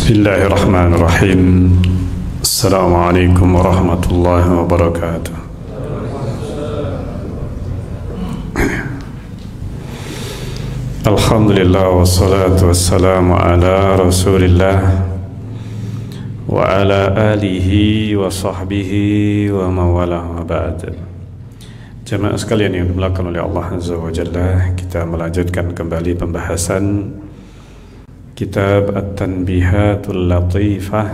Bismillahirrahmanirrahim. Assalamualaikum warahmatullahi wabarakatuh. Alhamdulillah wassalatu wassalamu ala Rasulillah wa ala alihi wa sahbihi wa mawalah wa ba'd. Jemaah sekalian yang dimuliakan oleh Allah Azza wa Jalla, kita melanjutkan kembali pembahasan Kitab At-Tanbihatul Latifah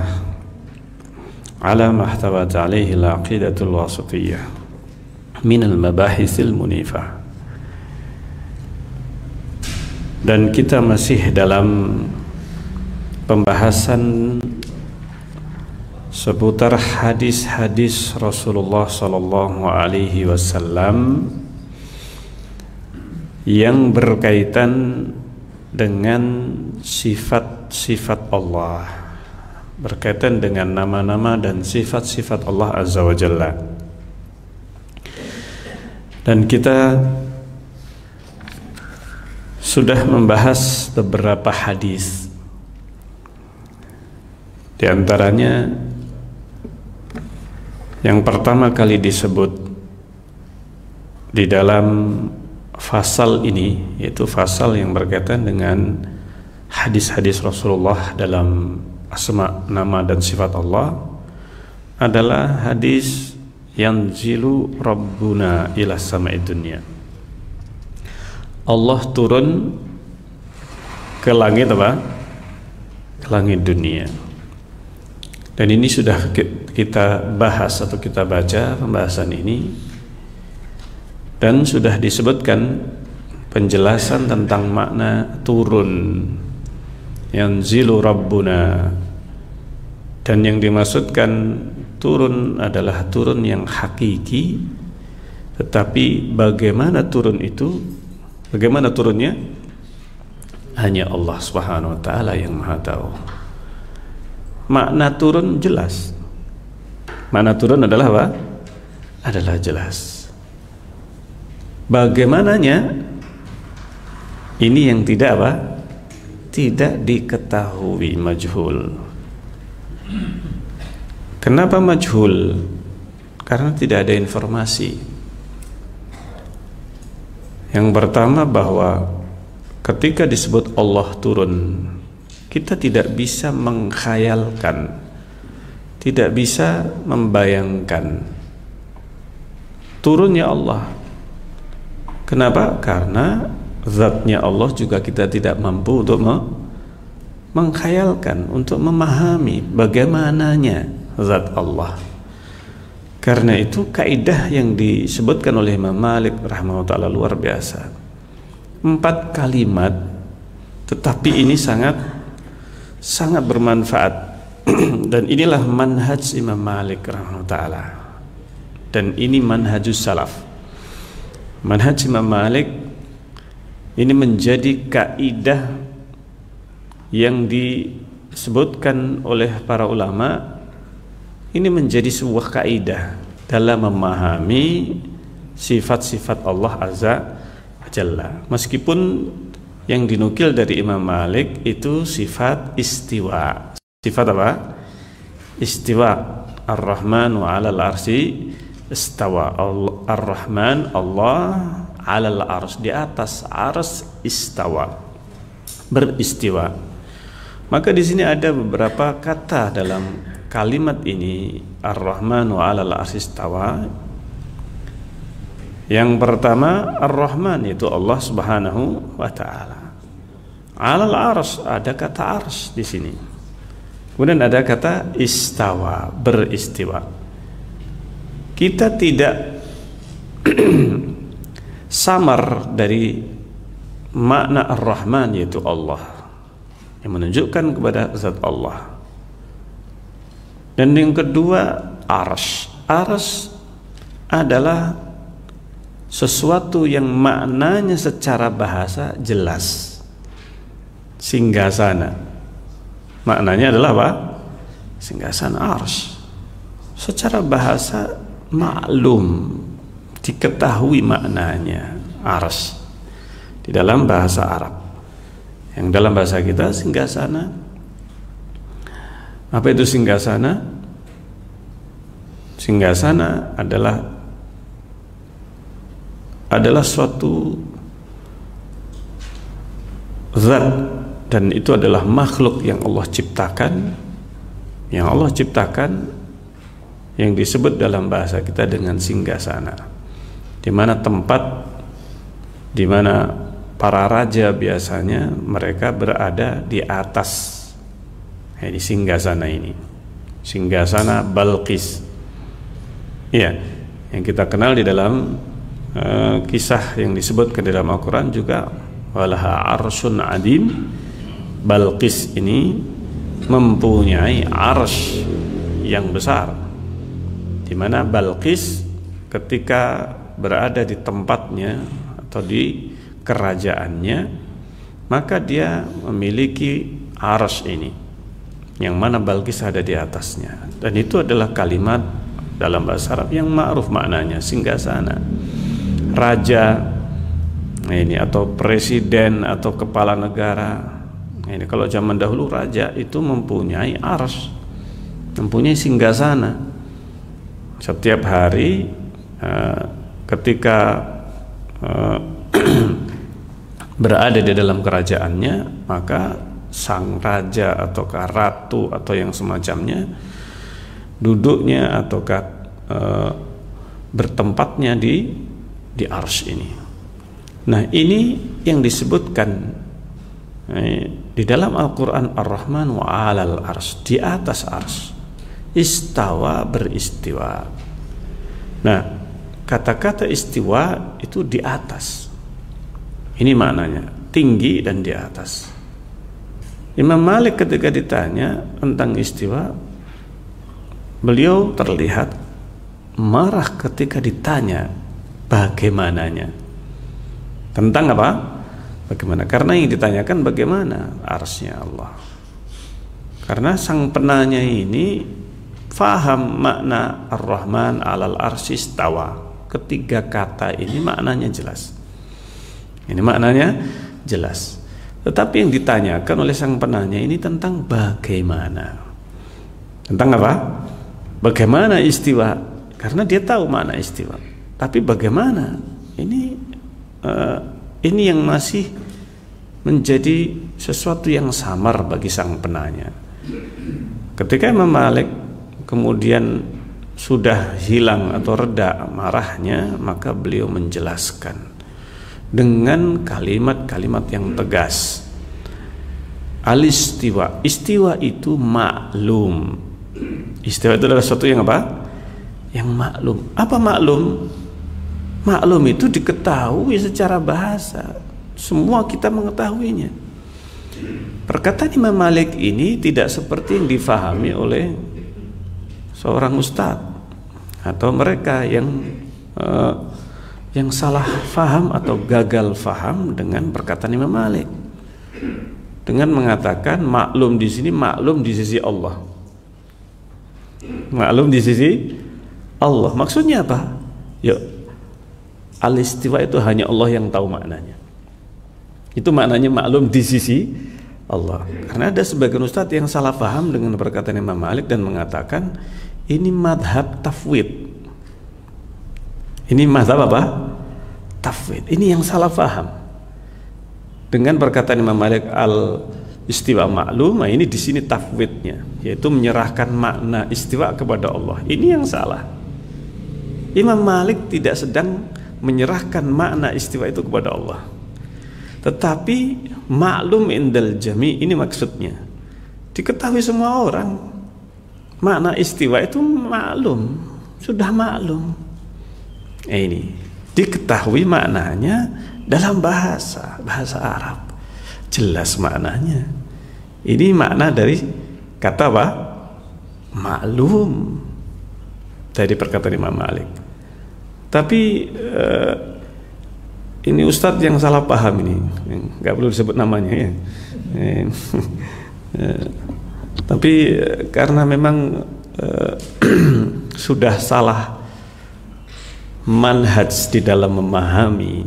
ala mahtawat alaihi al-aqidatul wasatiyah min al-mabahisil munifah. Dan kita masih dalam pembahasan seputar hadis-hadis Rasulullah sallallahu alaihi wasallam yang berkaitan dengan sifat-sifat Allah, berkaitan dengan nama-nama dan sifat-sifat Allah Azza wa Jalla. Dan kita sudah membahas beberapa hadis. Di antaranya yang pertama kali disebut di dalam fasal ini, yaitu fasal yang berkaitan dengan hadis-hadis Rasulullah dalam asma, nama dan sifat Allah, adalah hadis yanzilu rabbuna ila sama'id dunya. Allah turun ke langit apa? Ke langit dunia. Dan ini sudah kita bahas atau kita baca pembahasan ini, dan sudah disebutkan penjelasan tentang makna turun, yanzilu rabbuna. Dan yang dimaksudkan turun adalah turun yang hakiki. Tetapi bagaimana turun itu, bagaimana turunnya, hanya Allah Subhanahu wa ta'ala yang maha tahu. Makna turun jelas. Makna turun adalah apa? Adalah jelas. Bagaimananya, ini yang tidak apa? Tidak diketahui, majhul. Kenapa majhul? Karena tidak ada informasi. Yang pertama, bahwa ketika disebut Allah turun, kita tidak bisa mengkhayalkan, tidak bisa membayangkan turunnya Allah. Kenapa? Karena zatnya Allah juga kita tidak mampu untuk mengkhayalkan, untuk memahami bagaimananya zat Allah. Karena itu kaidah yang disebutkan oleh Imam Malik rahimahullah luar biasa. 4 kalimat, tetapi ini sangat bermanfaat. Dan inilah manhaj Imam Malik rahimahullah. Dan ini manhajus salaf. Manhaj Imam Malik ini menjadi kaidah yang disebutkan oleh para ulama. Ini menjadi sebuah kaidah dalam memahami sifat-sifat Allah Azza wa Jalla. Meskipun yang dinukil dari Imam Malik itu sifat istiwa. Sifat apa? Istiwa. Ar-Rahman wa 'alal arsy istawa. Ar-Rahman, Allah, 'alal arsy, di atas arsy, istawa, beristiwa. Maka di sini ada beberapa kata dalam kalimat ini, Ar-Rahman wa 'alal arsy istawa. Yang pertama, Ar-Rahman, itu Allah Subhanahu wa ta'ala. 'Alal arsy, ada kata arsy di sini. Kemudian ada kata istawa, beristiwa. Kita tidak samar dari makna Ar-Rahman, yaitu Allah, yang menunjukkan kepada zat Allah. Dan yang kedua, arsy. Arsy adalah sesuatu yang maknanya secara bahasa jelas. Singgasana, maknanya adalah apa? Singgasana arsy. Secara bahasa maklum, diketahui maknanya arsy di dalam bahasa Arab. Yang dalam bahasa kita singgasana Apa itu singgasana? Singgasana adalah suatu zat, dan itu adalah makhluk yang Allah ciptakan, yang disebut dalam bahasa kita dengan singgasana, di mana tempat di mana para raja biasanya mereka berada di atas. Di singgasana ini, singgasana Balqis, ya, yang kita kenal di dalam kisah yang disebutkan di dalam Al-Quran juga, walaha arsyun adim. Balqis ini mempunyai arsy yang besar, di mana Balqis ketika berada di tempatnya atau di kerajaannya, maka dia memiliki arsy ini, yang mana Balqis ada di atasnya, dan itu adalah kalimat dalam bahasa Arab yang ma'ruf maknanya, singgasana. Raja ini atau presiden atau kepala negara ini, kalau zaman dahulu raja itu mempunyai arsy, mempunyai singgasana. Setiap hari ketika berada di dalam kerajaannya, maka sang raja ataukah ratu atau yang semacamnya duduknya ataukah bertempatnya di arsy ini. Nah, ini yang disebutkan di dalam Al-Quran, Ar-Rahman wa 'alal arsy, di atas arsy, istawa, beristiwa. Nah, kata-kata istiwa itu di atas, ini maknanya tinggi dan di atas. Imam Malik ketika ditanya tentang istiwa, beliau terlihat marah ketika ditanya bagaimananya. Tentang apa? Bagaimana? Karena yang ditanyakan bagaimana arsy-nya Allah. Karena sang penanya ini faham makna Ar-Rahman 'alal arsy istawa. Ketiga kata ini maknanya jelas. Ini maknanya jelas. Tetapi yang ditanyakan oleh sang penanya ini tentang bagaimana. Tentang apa? Bagaimana istiwa? Karena dia tahu makna istiwa. Tapi bagaimana? Ini yang masih menjadi sesuatu yang samar bagi sang penanya. Ketika Imam Malik kemudian sudah hilang atau reda marahnya, maka beliau menjelaskan dengan kalimat-kalimat yang tegas. Al-istiwa, istiwa itu maklum. Istiwa itu adalah sesuatu yang apa? Yang maklum. Apa maklum? Maklum itu diketahui secara bahasa. Semua kita mengetahuinya. Perkataan Imam Malik ini tidak seperti yang difahami oleh seorang ustadz atau mereka yang salah faham atau gagal faham dengan perkataan Imam Malik, dengan mengatakan maklum di sini maklum di sisi Allah. Maklum di sisi Allah maksudnya apa? Yuk, al-istiwa itu hanya Allah yang tahu maknanya. Itu maknanya maklum di sisi Allah. Karena ada sebagian ustadz yang salah faham dengan perkataan Imam Malik dan mengatakan ini madhab tafwid. Ini mazhab apa? Tafwid. Ini yang salah faham. Dengan perkataan Imam Malik al-istiwa maklum, nah ini di sini tafwidnya, yaitu menyerahkan makna istiwa kepada Allah. Ini yang salah. Imam Malik tidak sedang menyerahkan makna istiwa itu kepada Allah. Tetapi maklum indal jami, ini maksudnya diketahui semua orang. Makna istiwa itu maklum, sudah maklum. Ini diketahui maknanya dalam bahasa Arab, jelas maknanya. Ini makna dari kata apa? Maklum dari perkataan Imam Malik. Tapi ini ustadz yang salah paham ini, nggak perlu disebut namanya ya. Tapi karena memang sudah salah manhaj di dalam memahami,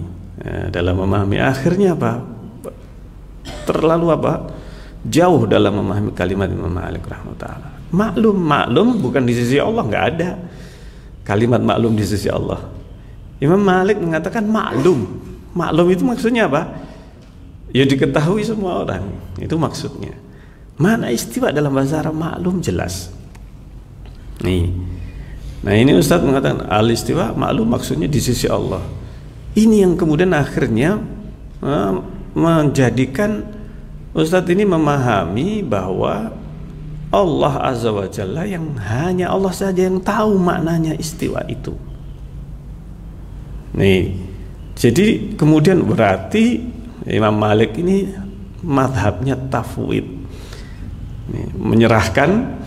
akhirnya apa? Terlalu apa? Jauh dalam memahami kalimat Imam Malik rahimahullah. Maklum, maklum bukan di sisi Allah, nggak ada kalimat maklum di sisi Allah. Imam Malik mengatakan maklum. Maklum itu maksudnya apa? Ya diketahui semua orang. Itu maksudnya. Mana istiwa dalam bahasa Arab maklum jelas. Nih. Nah ini Ustadz mengatakan al-istiwa maklum maksudnya di sisi Allah. Ini yang kemudian akhirnya menjadikan Ustadz ini memahami bahwa Allah Azza wa Jalla yang hanya Allah saja yang tahu maknanya istiwa itu. Nih, jadi kemudian berarti Imam Malik ini mazhabnya tafwid, nih, menyerahkan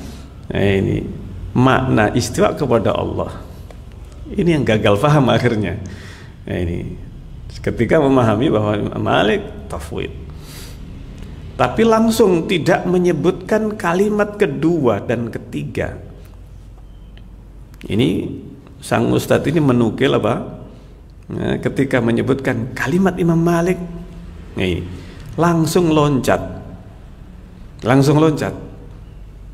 ini makna istiwa kepada Allah. Ini yang gagal paham akhirnya. Nah, ini ketika memahami bahwa Imam Malik tafwid, tapi langsung tidak menyebutkan kalimat kedua dan ketiga. Ini sang ustadz ini menukil apa? Nah, ketika menyebutkan kalimat Imam Malik, nih, langsung loncat.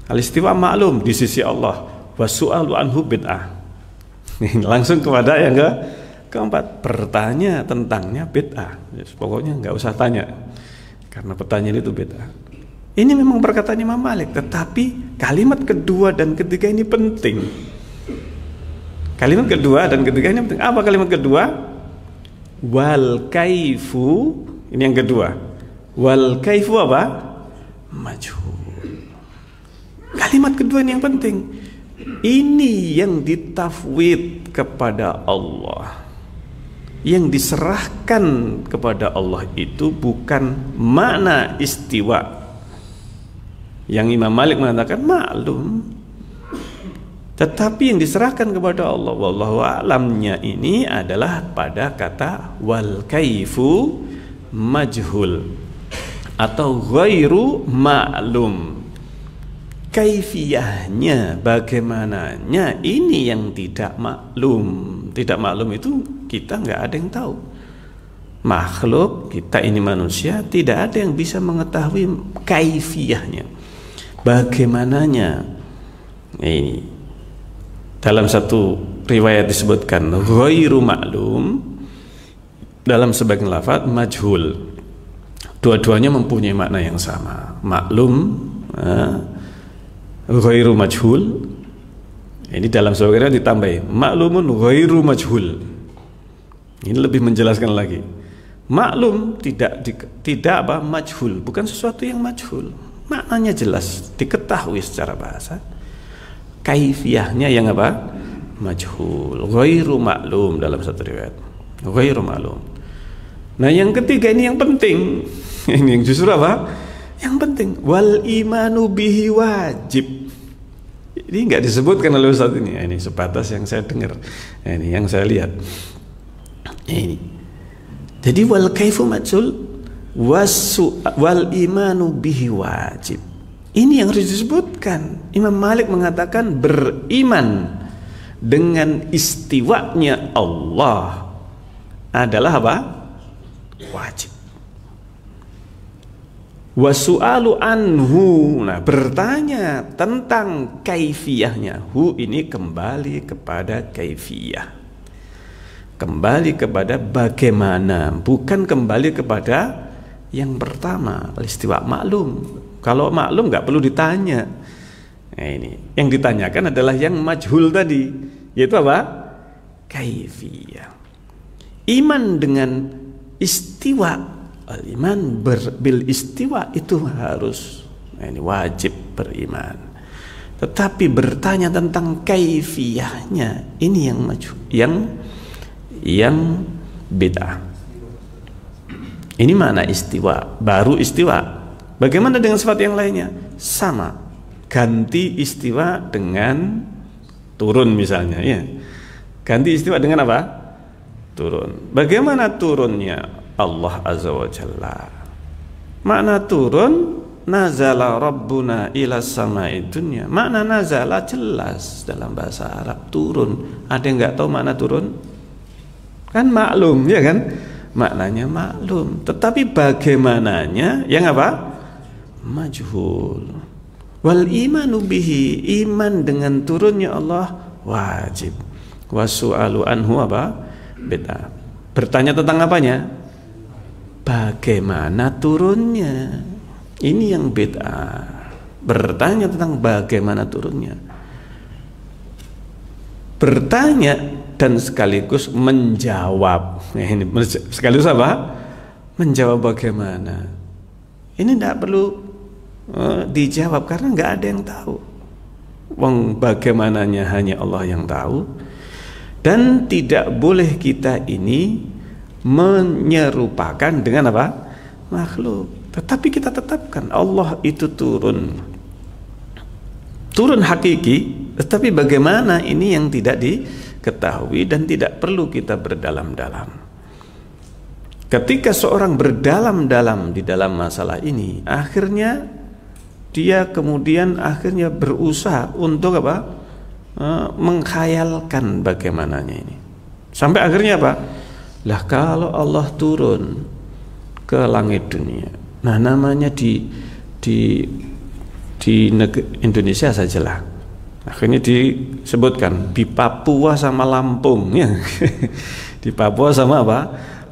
Al-istiwa maklum di sisi Allah, wasu'alu anhu bid'ah. Langsung kepada yang keempat, bertanya tentangnya bid'ah. Pokoknya nggak usah tanya, karena pertanyaan itu bid'ah. Ini memang perkataan Imam Malik, tetapi kalimat kedua dan ketiga ini penting. Kalimat kedua dan ketiga ini penting. Apa kalimat kedua? Wal kaifu. Ini yang kedua. Wal kaifu apa? Majhul. Kalimat kedua ini yang penting. Ini yang ditafwid kepada Allah. Yang diserahkan kepada Allah itu bukan makna istiwa yang Imam Malik mengatakan maklum, tetapi yang diserahkan kepada Allah wallahu a'lamnya ini adalah pada kata wal kaifu majhul atau ghairu ma'lum. Kaifiyahnya, bagaimananya, ini yang tidak maklum. Tidak maklum itu kita nggak ada yang tahu. Makhluk kita ini manusia, tidak ada yang bisa mengetahui kaifiyahnya, bagaimananya. Ini dalam satu riwayat disebutkan ghairu ma'lum, dalam sebagian lafaz majhul. Dua-duanya mempunyai makna yang sama, maklum, ghairu majhul. Ini dalam sebagian ditambah maklumun ghairu majhul. Ini lebih menjelaskan lagi. Maklum tidak apa majhul, bukan sesuatu yang majhul. Maknanya jelas, diketahui secara bahasa. Kaifiyahnya yang apa? Majhul, ghairu maklum dalam satu riwayat. Ghairu maklum. Nah, yang ketiga ini yang penting. Ini yang justru apa? Yang penting wal imanu bihi wajib. Ini nggak disebutkan oleh Ustaz ini. Ini sebatas yang saya dengar. Ini yang saya lihat. Ini. Jadi wal kaifu majhul wal imanu bihi wajib. Ini yang harus disebutkan. Imam Malik mengatakan beriman dengan istiwanya Allah adalah apa? Wajib. Wasu'alu anhu, nah bertanya tentang kaifiyahnya. Hu ini kembali kepada kaifiyah, kembali kepada bagaimana, bukan kembali kepada yang pertama, istiwa maklum. Kalau maklum nggak perlu ditanya. Nah, ini yang ditanyakan adalah yang majhul tadi, yaitu apa? Kaifiyah. Iman dengan istiwa, al-iman bil istiwa itu harus, ini wajib beriman. Tetapi bertanya tentang kaifiyahnya, ini yang majhul, yang bid'ah. Ini mana istiwa, baru istiwa. Bagaimana dengan sifat yang lainnya? Sama. Ganti istiwa dengan turun misalnya, ya. Ganti istiwa dengan apa? Turun. Bagaimana turunnya? Allah Azza wa Jalla. Makna turun, nazala rabbuna ila samai dunya. Makna nazala jelas dalam bahasa Arab, turun. Ada yang nggak tahu makna turun? Kan maklum, ya kan? Maknanya maklum. Tetapi bagaimananya yang apa? Majhul. Wal imanu bihi, iman dengan turunnya Allah wajib. Wasu'alu anhu apa? Bid'ah. Bertanya tentang apanya? Bagaimana turunnya? Ini yang bid'ah. Bertanya tentang bagaimana turunnya. Bertanya dan sekaligus menjawab. Ini sekaligus apa? Menjawab bagaimana. Ini tidak perlu dijawab karena nggak ada yang tahu. Wong bagaimananya hanya Allah yang tahu. Dan tidak boleh kita ini menyerupakan dengan apa? Makhluk. Tetapi kita tetapkan Allah itu turun hakiki. Tetapi bagaimana ini yang tidak diketahui dan tidak perlu kita berdalam-dalam. Ketika seorang berdalam-dalam di dalam masalah ini, akhirnya dia kemudian berusaha untuk apa? Mengkhayalkan bagaimananya ini. Sampai akhirnya apa? Lah kalau Allah turun ke langit dunia. Nah, namanya di Indonesia sajalah. Akhirnya disebutkan di Papua sama Lampung ya. Di Papua sama apa?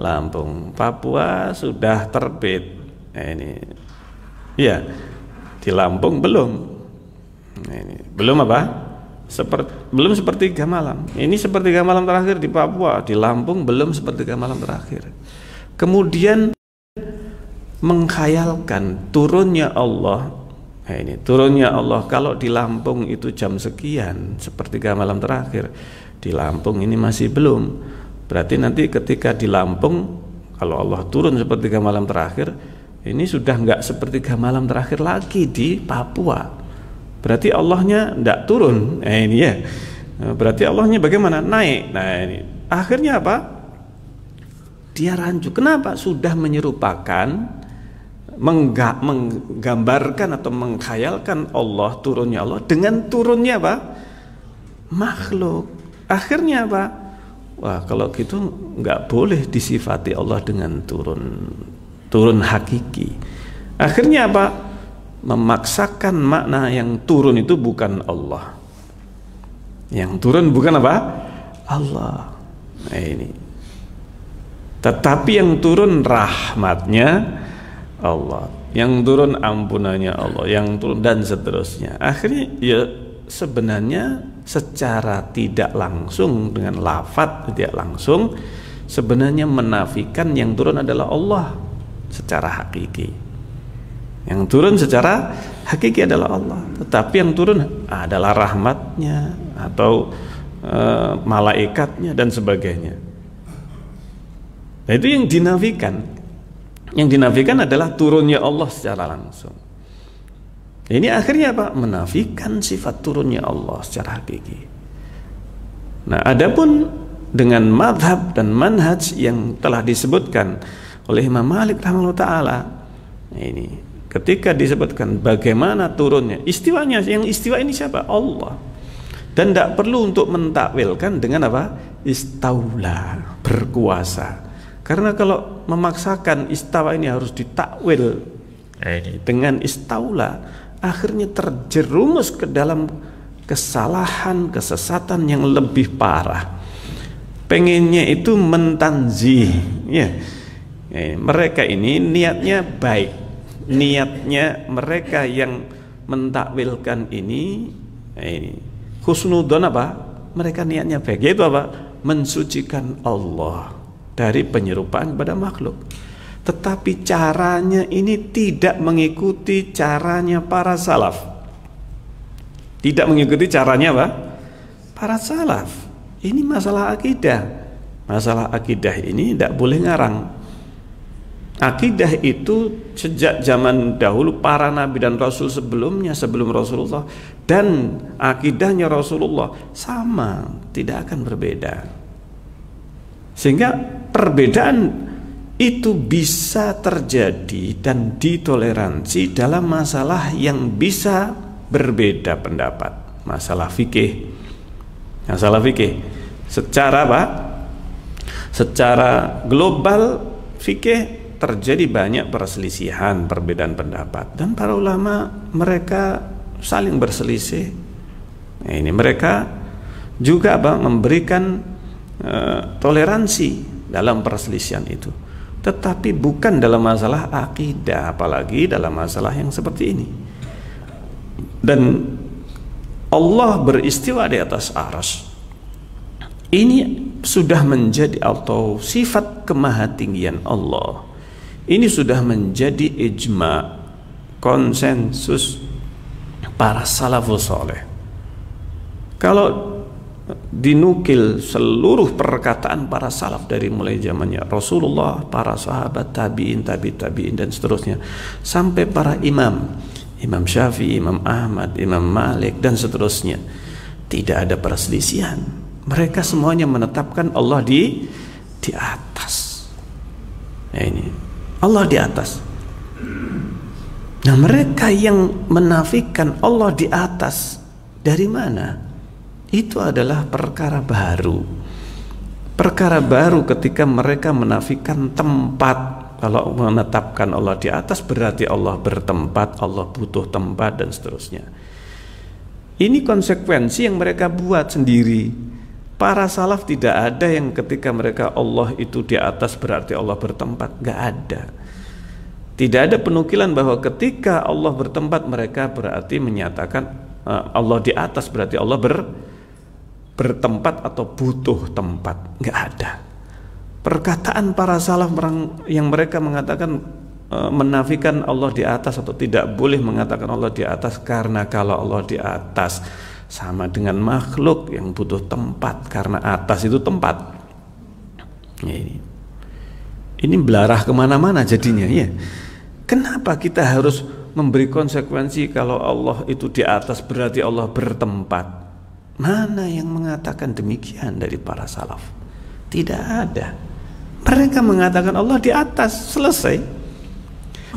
Lampung. Papua sudah terbit. Nah, ini. Ya. Di Lampung belum. Nah, ini. Belum apa? Belum sepertiga malam. Ini sepertiga malam terakhir di Papua. Di Lampung belum sepertiga malam terakhir. Kemudian mengkhayalkan turunnya Allah. Nah, ini turunnya Allah kalau di Lampung itu jam sekian, sepertiga malam terakhir. Di Lampung ini masih belum. Berarti nanti ketika di Lampung, kalau Allah turun sepertiga malam terakhir, ini sudah enggak sepertiga malam terakhir lagi di Papua. Berarti Allahnya enggak turun. Nah, ini ya. Berarti Allahnya bagaimana? Naik. Nah, ini akhirnya apa? Dia rancu. Kenapa? Sudah menyerupakan, menggambarkan atau mengkhayalkan Allah, turunnya Allah dengan turunnya apa? Makhluk. Akhirnya apa? Wah, kalau gitu nggak boleh disifati Allah dengan turun hakiki. Akhirnya apa? Memaksakan makna yang turun itu bukan Allah. Yang turun bukan apa? Allah. Nah, ini. Tetapi yang turun rahmatnya Allah, yang turun ampunannya Allah, yang turun dan seterusnya. Akhirnya ya sebenarnya secara tidak langsung dengan lafaz tidak langsung sebenarnya menafikan yang turun adalah Allah secara hakiki. Yang turun secara hakiki adalah Allah, tetapi yang turun adalah rahmatnya atau malaikatnya dan sebagainya. Nah, itu yang dinafikan. Yang dinafikan adalah turunnya Allah secara langsung. Ini akhirnya apa? Menafikan sifat turunnya Allah secara hakiki. Nah, adapun dengan madhab dan manhaj yang telah disebutkan oleh Imam Malik rahimahullah ta'ala, ini ketika disebutkan bagaimana turunnya, istiwanya, yang istiwa ini siapa? Allah. Dan tidak perlu untuk mentakwilkan dengan apa? Istaula, berkuasa. Karena kalau memaksakan istawa ini harus ditakwil dengan istaula, akhirnya terjerumus ke dalam kesalahan, kesesatan yang lebih parah. Pengennya itu mentanzih, ya. Mereka ini niatnya baik, niatnya mereka yang mentakwilkan ini husnudzon apa? Mereka niatnya baik, yaitu apa? Mensucikan Allah dari penyerupaan kepada makhluk. Tetapi caranya ini tidak mengikuti caranya para salaf. Tidak mengikuti caranya apa? Para salaf. Ini masalah akidah. Masalah akidah ini tidak boleh ngarang. Akidah itu sejak zaman dahulu para nabi dan rasul sebelumnya, sebelum Rasulullah, dan akidahnya Rasulullah sama, tidak akan berbeda. Sehingga perbedaan itu bisa terjadi dan ditoleransi dalam masalah yang bisa berbeda pendapat. Masalah fikih. Masalah fikih. Secara apa? Secara global fikih terjadi banyak perselisihan, perbedaan pendapat. Dan para ulama mereka saling berselisih. Nah, ini mereka juga memberikan toleransi dalam perselisihan itu, tetapi bukan dalam masalah akidah, apalagi dalam masalah yang seperti ini. Dan Allah beristiwa di atas arsy. Ini sudah menjadi atau sifat kemahatinggian Allah. Ini sudah menjadi ijma, konsensus para salafus saleh. Kalau dinukil seluruh perkataan para salaf dari mulai zamannya Rasulullah, para sahabat, tabi'in, tabi'in dan seterusnya, sampai para imam Syafi'i, Imam Ahmad, Imam Malik dan seterusnya, tidak ada perselisihan. Mereka semuanya menetapkan Allah di atas. Nah, ini Allah di atas. Nah, mereka yang menafikan Allah di atas dari mana? Itu adalah perkara baru. Perkara baru ketika mereka menafikan tempat. Kalau menetapkan Allah di atas berarti Allah bertempat, Allah butuh tempat dan seterusnya. Ini konsekuensi yang mereka buat sendiri. Para salaf tidak ada yang ketika mereka Allah itu di atas berarti Allah bertempat, nggak ada. Tidak ada penukilan bahwa ketika Allah bertempat mereka berarti menyatakan Allah di atas berarti Allah bertempat atau butuh tempat, nggak ada. Perkataan para salaf yang mereka mengatakan menafikan Allah di atas atau tidak boleh mengatakan Allah di atas karena kalau Allah di atas sama dengan makhluk yang butuh tempat karena atas itu tempat. Ini belarah kemana-mana jadinya ya. Kenapa kita harus memberi konsekuensi kalau Allah itu di atas berarti Allah bertempat? Mana yang mengatakan demikian dari para salaf? Tidak ada. Mereka mengatakan Allah di atas, selesai.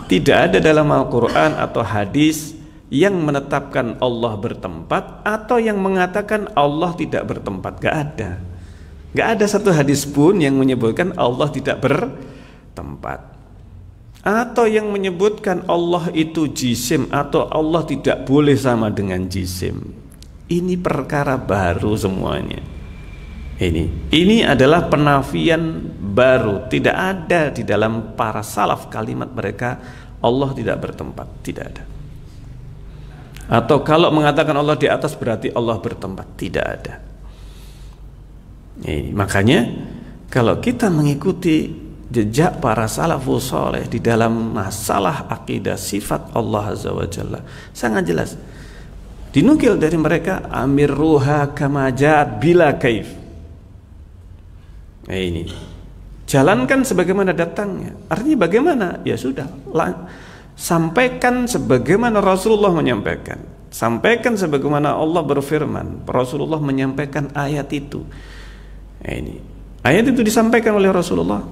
Tidak ada dalam Al-Quran atau hadis yang menetapkan Allah bertempat atau yang mengatakan Allah tidak bertempat. Gak ada. Gak ada satu hadis pun yang menyebutkan Allah tidak bertempat atau yang menyebutkan Allah itu jisim atau Allah tidak boleh sama dengan jisim. Ini perkara baru semuanya. Ini adalah penafian baru. Tidak ada di dalam para salaf kalimat mereka Allah tidak bertempat, tidak ada. Atau kalau mengatakan Allah di atas berarti Allah bertempat, tidak ada. Makanya kalau kita mengikuti jejak para salafus saleh di dalam masalah akidah sifat Allah Azza wa Jalla sangat jelas. Dinukil dari mereka amirruha kama ja'at bila kaif. Ini jalankan sebagaimana datangnya. Artinya bagaimana? Ya sudah, sampaikan sebagaimana Rasulullah menyampaikan. Sampaikan sebagaimana Allah berfirman. Rasulullah menyampaikan ayat itu. Ayat itu disampaikan oleh Rasulullah.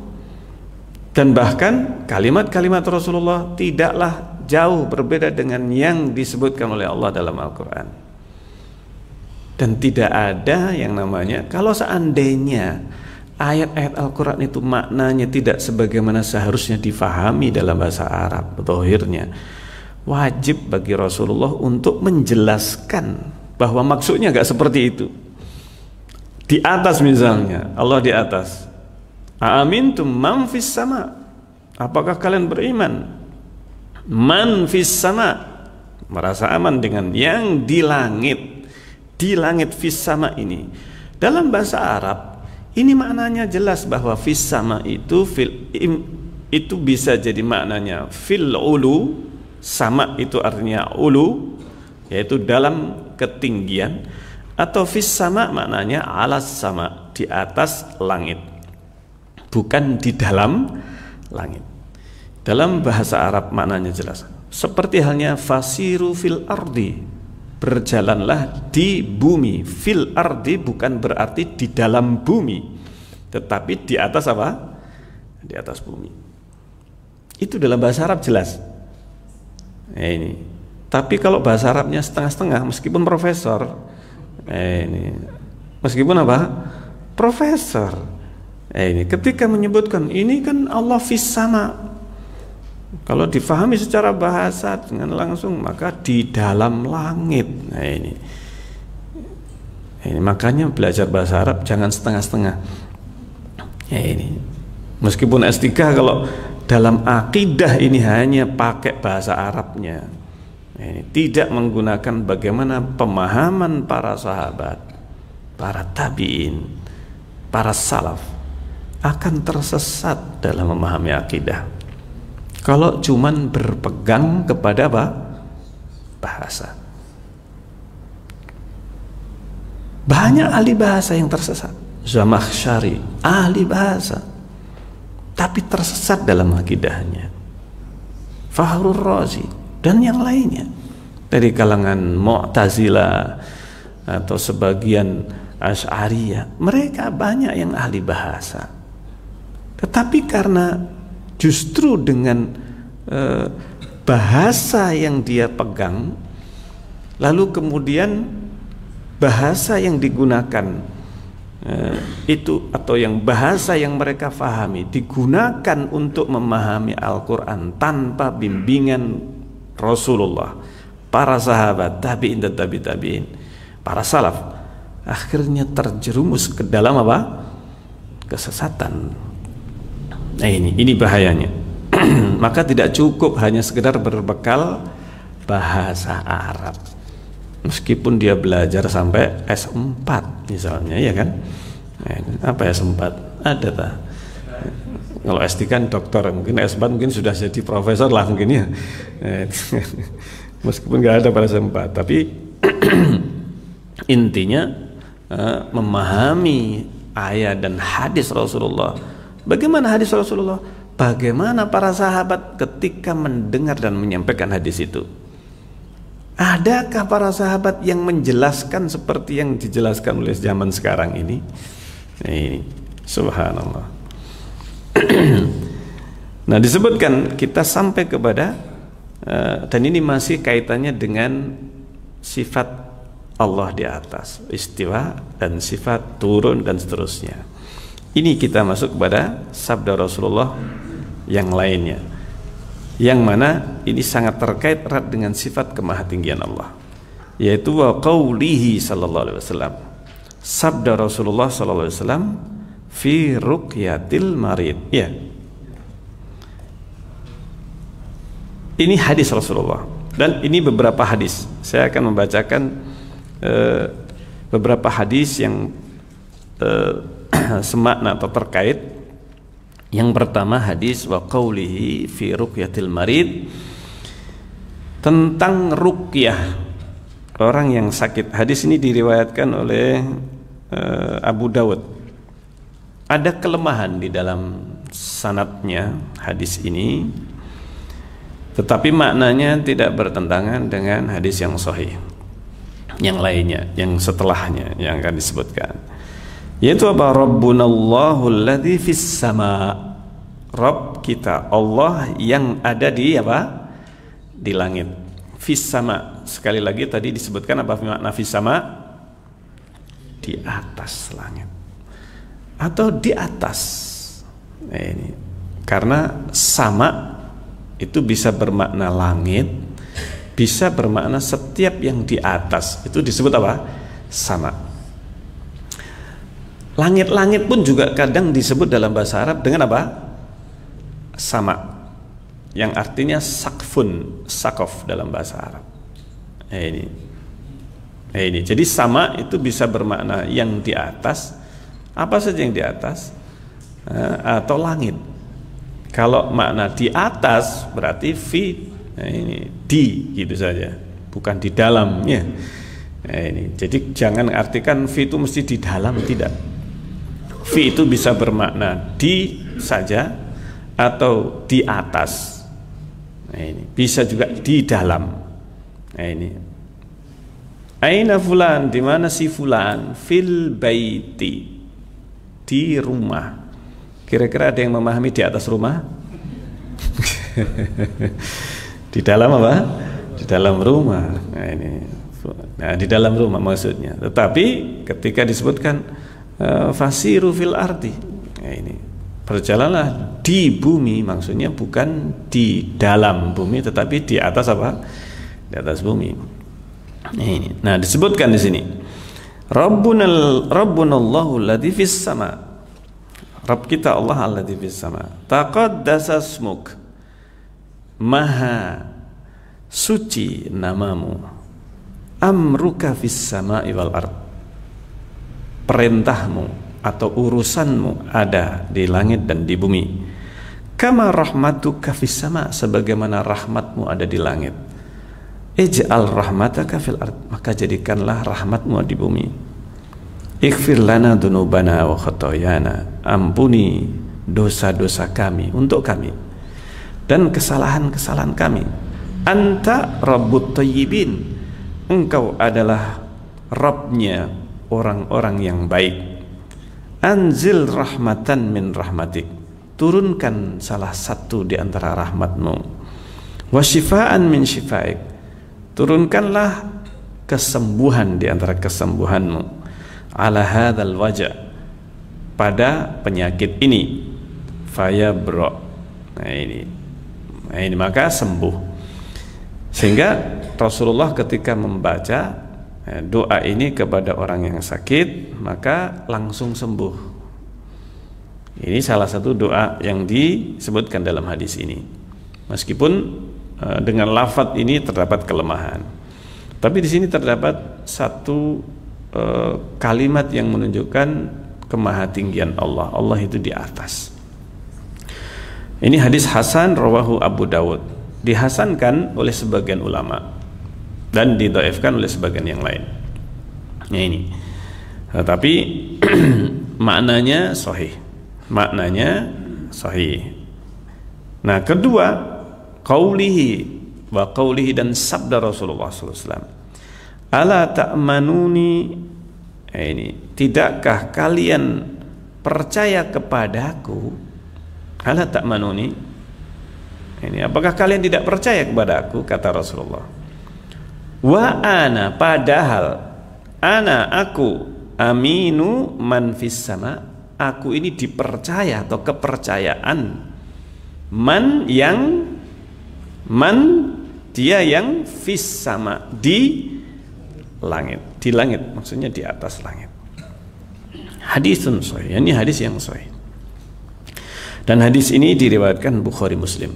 Dan bahkan kalimat-kalimat Rasulullah tidaklah jauh berbeda dengan yang disebutkan oleh Allah dalam Al-Quran. Dan tidak ada yang namanya kalau seandainya ayat-ayat Al-Quran itu maknanya tidak sebagaimana seharusnya difahami dalam bahasa Arab, zahirnya, wajib bagi Rasulullah untuk menjelaskan bahwa maksudnya gak seperti itu. Di atas misalnya, Allah di atas. Aamintum man fis sama. Apakah kalian beriman? Man fis sama, merasa aman dengan yang di langit. Di langit fis sama ini. Dalam bahasa Arab ini maknanya jelas bahwa fis sama itu itu bisa jadi maknanya fil ulu, sama itu artinya ulu, yaitu dalam ketinggian, atau fis sama maknanya alas sama, di atas langit, bukan di dalam langit. Dalam bahasa Arab maknanya jelas. Seperti halnya fasiru fil ardi, berjalanlah di bumi. Fil ardi bukan berarti di dalam bumi, tetapi di atas apa? Di atas bumi. Itu dalam bahasa Arab jelas. Ini. Tapi kalau bahasa Arabnya setengah-setengah, meskipun profesor, meskipun apa? Profesor. Ini ketika menyebutkan ini kan Allah fis sama, Kalau difahami secara bahasa dengan langsung, maka di dalam langit. Nah ini makanya belajar bahasa Arab jangan setengah-setengah. Ya ini, meskipun S3 kalau dalam akidah ini hanya pakai bahasa Arabnya, ini tidak menggunakan bagaimana pemahaman para sahabat, para tabi'in, para salaf, akan tersesat dalam memahami akidah kalau cuman berpegang kepada apa? Bahasa. Banyak ahli bahasa yang tersesat. Zamakhsyari, ahli bahasa, tapi tersesat dalam akidahnya. Fakhrur Razi dan yang lainnya dari kalangan Mu'tazilah atau sebagian Asy'ariyah, mereka banyak yang ahli bahasa, tetapi karena justru dengan bahasa yang dia pegang, lalu kemudian bahasa yang digunakan itu atau yang bahasa yang mereka fahami digunakan untuk memahami Al-Quran tanpa bimbingan Rasulullah, para sahabat, tabi'in dan tabi'in, para salaf, akhirnya terjerumus ke dalam apa? Kesesatan. Nah ini bahayanya. Maka tidak cukup hanya sekedar berbekal bahasa Arab, meskipun dia belajar sampai S4 misalnya, ya kan? Apa S4? Ada tak? Kalau S3 kan dokter, mungkin S4 mungkin sudah jadi profesor lah mungkin ya. Meskipun nggak ada pada S4, tapi intinya memahami ayat dan hadis Rasulullah. Bagaimana hadis Rasulullah? Bagaimana para sahabat ketika mendengar dan menyampaikan hadis itu? Adakah para sahabat yang menjelaskan seperti yang dijelaskan oleh zaman sekarang ini? Ini subhanallah. Nah, disebutkan kita sampai kepada dan ini masih kaitannya dengan sifat Allah di atas, istiwa dan sifat turun dan seterusnya. Ini kita masuk kepada sabda Rasulullah yang lainnya, yang mana ini sangat terkait erat dengan sifat kemahatinggian Allah, yaitu wa qaulihi sallallahu alaihi wasallam, sabda Rasulullah sallallahu alaihi wasallam fi ruqyatil marid. Ya, ini hadis Rasulullah dan ini beberapa hadis. Saya akan membacakan beberapa hadis yang semakna atau terkait. Yang pertama hadis wa qaulihi fi ruqyatil marid, tentang ruqyah orang yang sakit. Hadis ini diriwayatkan oleh Abu Dawud. Ada kelemahan di dalam sanadnya hadis ini, tetapi maknanya tidak bertentangan dengan hadis yang sahih yang lainnya, yang setelahnya yang akan disebutkan, yaitu apa? Rabbunallahu alladzi fis sama. Rabb kita Allah yang ada di apa? Di langit. Fis sama. Sekali lagi tadi disebutkan apa makna fis sama? Di atas langit atau di atas. Nah, ini karena sama itu bisa bermakna langit, bisa bermakna setiap yang di atas. Itu disebut apa? Sama. Langit-langit pun juga kadang disebut dalam bahasa Arab dengan apa? Sama, yang artinya sakfun, sakof dalam bahasa Arab. Ini. Jadi sama itu bisa bermakna yang di atas, apa saja yang di atas, atau langit. Kalau makna di atas berarti fi, ini di gitu saja, bukan di dalamnya. Ini. Jadi jangan artikan fi itu mesti di dalam, tidak. Fi itu bisa bermakna di saja atau di atas. Nah, ini bisa juga di dalam. Nah, ini aina fulan, di mana si fulan? Fil baiti, di rumah. Kira-kira ada yang memahami di atas rumah? Di dalam apa? Di dalam rumah. Nah, ini. Nah, di dalam rumah maksudnya. Tetapi ketika disebutkan fasiru fil ardi, nah, ini Berjalanlah di bumi, maksudnya bukan di dalam bumi, tetapi di atas apa? Di atas bumi. Nah, disebutkan di sini, Rabbunallahu alladzi fis sama. Rabb kita Allah alladzi fis sama. Taqaddasa ismuk. Maha suci namamu. Amruka fis sama'i wal ard. Perintahmu atau urusanmu ada di langit dan di bumi. Kama rahmatuka fis sama, sebagaimana rahmatmu ada di langit. Ij'al rahmataka fil ard, maka jadikanlah rahmatmu di bumi. Ighfir lana dzunubana wa khotoyana, ampuni dosa-dosa kami untuk kami dan kesalahan-kesalahan kami. Anta rabbut thayyibin, engkau adalah Rabbnya orang-orang yang baik. Anzil rahmatan min rahmatik, turunkan salah satu di antara rahmatmu. Wasyifaan min syifaik, turunkanlah kesembuhan di antara kesembuhanmu. Ala hadzal wajah, pada penyakit ini. Fayabra, nah ini maka sembuh. Sehingga Rasulullah ketika membaca doa ini kepada orang yang sakit, maka langsung sembuh. Ini salah satu doa yang disebutkan dalam hadis ini. Meskipun dengan lafadz ini terdapat kelemahan, tapi di sini terdapat satu kalimat yang menunjukkan kemahatinggian Allah. Allah itu di atas. Ini hadis hasan rawahu Abu Dawud, dihasankan oleh sebagian ulama dan didhaifkan oleh sebagian yang lain. Ya ini. Tetapi maknanya sahih. Maknanya sahih. Nah, kedua, qaulihi wa qaulihi, dan sabda Rasulullah SAW. Ala ta'manuni, ini, tidakkah kalian percaya kepadaku? Ala ta'manuni. Ini, apakah kalian tidak percaya kepada aku? Kata Rasulullah. Wa ana, padahal ana, aku, aminu man fis sama, aku ini dipercaya atau kepercayaan man dia yang fis sama, di langit maksudnya di atas langit. Hadisun sahih, ini hadis yang sahih. Dan hadis ini diriwayatkan Bukhari Muslim.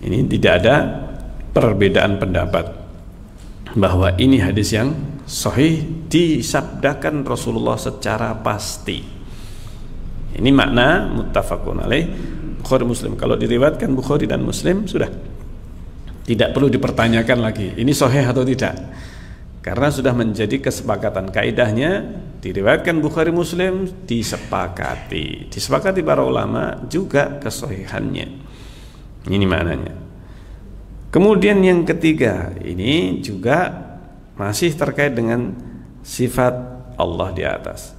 Ini tidak ada perbedaan pendapat bahwa ini hadis yang sahih, disabdakan Rasulullah secara pasti. Ini makna muttafaqun alaih Bukhari Muslim. Kalau diriwayatkan Bukhari dan Muslim, sudah tidak perlu dipertanyakan lagi ini sahih atau tidak, karena sudah menjadi kesepakatan. Kaidahnya diriwayatkan Bukhari Muslim, disepakati para ulama juga kesahihannya. Ini maknanya. Kemudian yang ketiga, ini juga masih terkait dengan sifat Allah di atas.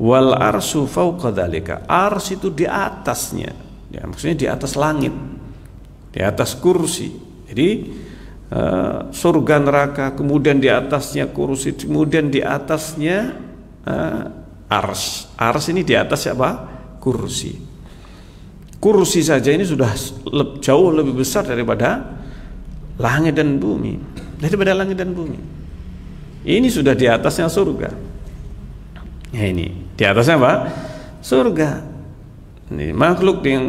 Wal arsyu fawqa dzalika, ars itu di atasnya, ya, maksudnya di atas langit, di atas kursi. Jadi surga neraka, kemudian di atasnya kursi, kemudian di atasnya ars. Ars ini di atas siapa? Kursi. Kursi saja ini sudah jauh lebih besar daripada langit dan bumi, daripada langit dan bumi. Ini sudah di atasnya surga. Ya, ini di atasnya apa? Surga. Ini makhluk yang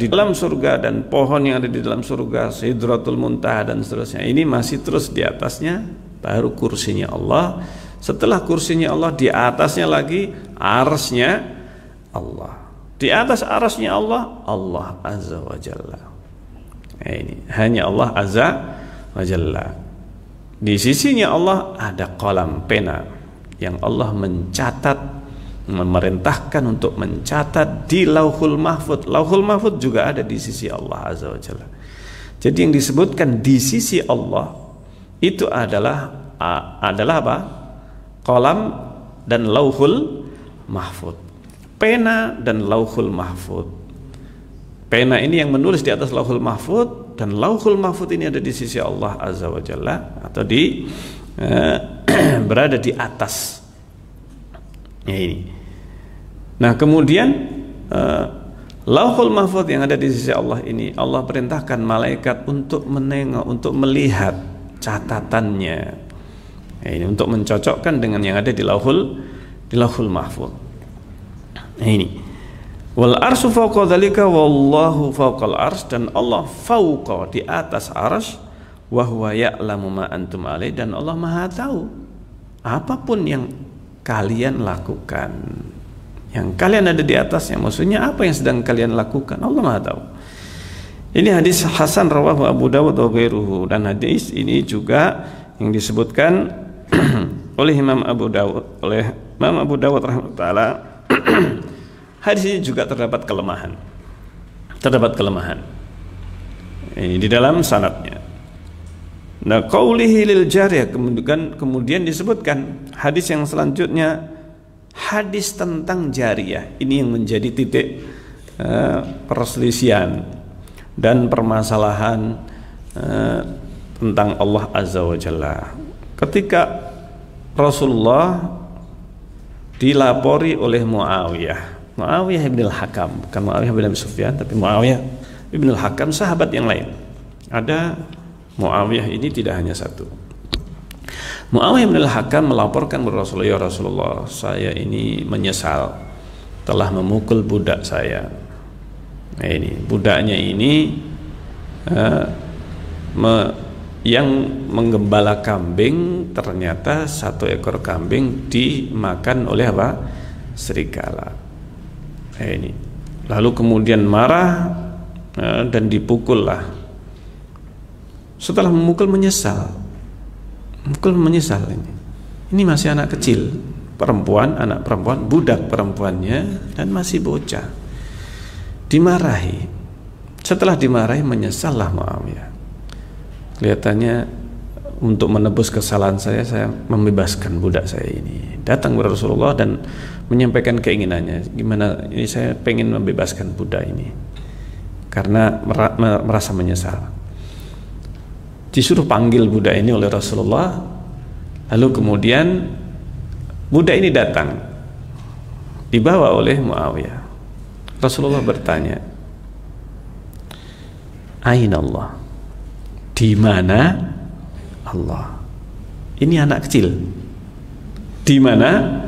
di dalam surga dan pohon yang ada di dalam surga, Sidratul Muntaha dan seterusnya. Ini masih terus di atasnya, baru kursinya Allah. Setelah kursinya Allah, di atasnya lagi arsnya Allah. Di atas arsnya Allah, Allah Azza wa Jalla. Ini hanya Allah Azza wa Jalla. Di sisinya Allah ada kolam pena yang Allah mencatat, memerintahkan untuk mencatat di Lauhul Mahfud. Lauhul Mahfud juga ada di sisi Allah Azza wa Jalla. Jadi yang disebutkan di sisi Allah itu adalah apa? Kolam dan Lauhul Mahfud. Pena dan Lauhul Mahfud. Pena ini yang menulis di atas Lauhul Mahfud, dan Lauhul Mahfud ini ada di sisi Allah Azza wa Jalla, atau berada di atas. Ya, ini. Nah, kemudian Lauhul Mahfuz yang ada di sisi Allah ini, Allah perintahkan malaikat untuk menengok, untuk melihat catatannya. Ini untuk mencocokkan dengan yang ada di Lauhul Mahfuz. Ini. Wal arsyu fawqa dzalika wallahu fawqal arsy, dan Allah fawqa, di atas arsy, wa huwa ya'lamu ma antum alaih, dan Allah Maha tahu apapun yang kalian lakukan. Yang kalian ada di atasnya, maksudnya apa yang sedang kalian lakukan, Allah Maha tahu. Ini hadis hasan rawahu Abu Dawud wa ghairuhu, dan hadis ini juga yang disebutkan oleh Imam Abu Dawud rahimahullah. Hadis ini juga terdapat kelemahan. Ini di dalam sanadnya. Nah, qaulihi lil jariyah, kemudian disebutkan hadis yang selanjutnya, hadis tentang jariyah. Ini yang menjadi titik perselisihan dan permasalahan tentang Allah Azza wa Jalla. Ketika Rasulullah dilapori oleh Muawiyah bin al-Hakam, bukan Muawiyah bin Abi Sufyan, tapi Muawiyah bin al-Hakam, sahabat yang lain. Ada Muawiyah ini tidak hanya satu. Muawiyah bin al-Hakam melaporkan kepada Rasulullah, ya Rasulullah, saya ini menyesal telah memukul budak saya. Nah, ini budaknya ini yang menggembala kambing, ternyata satu ekor kambing dimakan oleh apa? Serigala. Ini. Lalu kemudian marah dan dipukullah. Setelah memukul menyesal ini. Ini masih anak kecil, anak perempuan, budak perempuannya, dan masih bocah. Dimarahi. Setelah dimarahi menyesallah Muawiyah. Kelihatannya untuk menebus kesalahan saya membebaskan budak saya ini. Datang kepada Rasulullah dan menyampaikan keinginannya, gimana ini, saya pengen membebaskan budak ini karena merasa menyesal. Disuruh panggil budak ini oleh Rasulullah. Lalu kemudian budak ini datang, dibawa oleh Muawiyah. Rasulullah bertanya, Aina Allah? Di mana Allah? Ini anak kecil. Di mana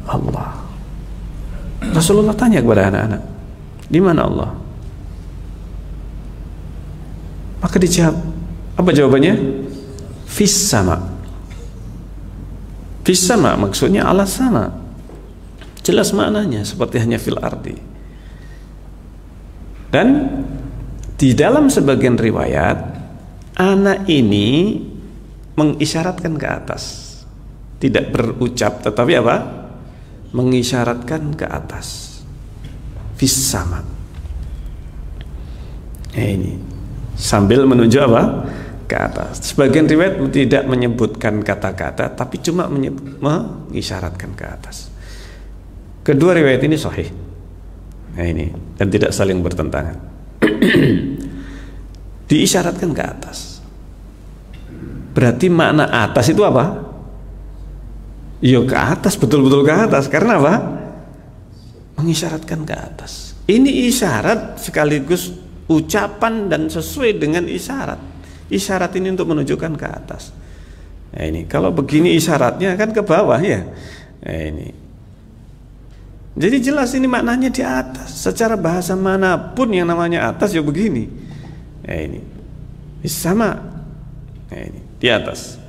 Allah? Rasulullah tanya kepada anak-anak, di mana Allah? Maka dijawab, apa jawabannya? Fis sama. Fis sama maksudnya Allah sama. Jelas maknanya, seperti hanya fil ardi. Dan di dalam sebagian riwayat, anak ini mengisyaratkan ke atas, tidak berucap, tetapi apa? Mengisyaratkan ke atas. Fis sama. Ini sambil menunjuk apa? Ke atas. Sebagian riwayat tidak menyebutkan kata-kata, tapi cuma mengisyaratkan ke atas. Kedua riwayat ini sahih. Nah, ini dan tidak saling bertentangan. Diisyaratkan ke atas. Berarti makna atas itu apa? Ya ke atas, betul-betul ke atas. Karena apa? Mengisyaratkan ke atas. Ini isyarat sekaligus ucapan dan sesuai dengan isyarat. Isyarat ini untuk menunjukkan ke atas. Nah, ini kalau begini isyaratnya kan ke bawah ya. Nah, ini. Jadi jelas ini maknanya di atas. Secara bahasa manapun yang namanya atas ya begini. Nah, ini. Sama. Nah, ini di atas.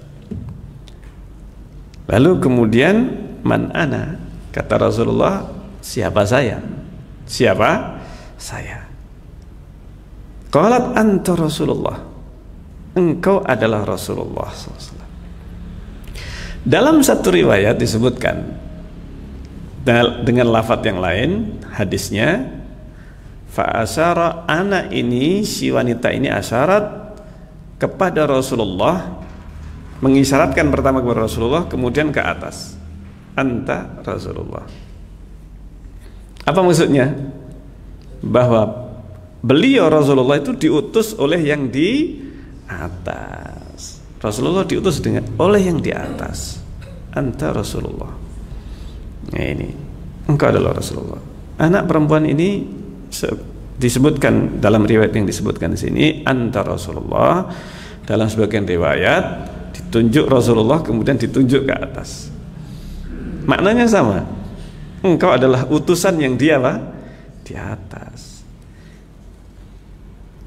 Lalu kemudian man ana, kata Rasulullah, siapa saya? Siapa saya? Qalat anta Rasulullah, engkau adalah Rasulullah SAW. Dalam satu riwayat disebutkan dengan lafadz yang lain, hadisnya fa asyara, anak ini, si wanita ini asyarat kepada Rasulullah, mengisyaratkan pertama kepada Rasulullah, kemudian ke atas, anta Rasulullah. Apa maksudnya? Bahwa beliau Rasulullah itu diutus oleh yang di atas. Rasulullah diutus oleh yang di atas. Anta Rasulullah. Nah, ini engkau adalah Rasulullah. Anak perempuan ini Disebutkan dalam riwayat yang disebutkan di sini, anta Rasulullah. Dalam sebagian riwayat ditunjuk Rasulullah kemudian ditunjuk ke atas. Maknanya sama. Engkau adalah utusan yang dia apa? Di atas.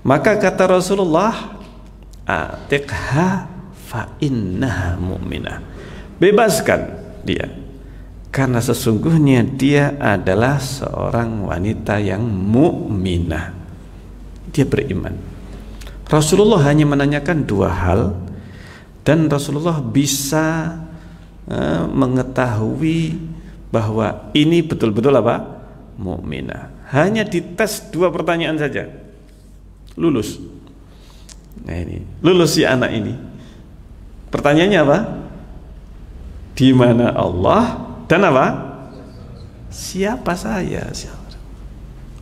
Maka kata Rasulullah, atiqha fa innaha mu'minah. Bebaskan dia, karena sesungguhnya dia adalah seorang wanita yang mukminah. Dia beriman. Rasulullah hanya menanyakan dua hal, dan Rasulullah bisa mengetahui bahwa ini betul-betul apa? Mukminah. Hanya dites dua pertanyaan saja, lulus. Nah ini, lulus si anak ini. Pertanyaannya apa? Di mana Allah dan apa? Siapa saya? Siapa?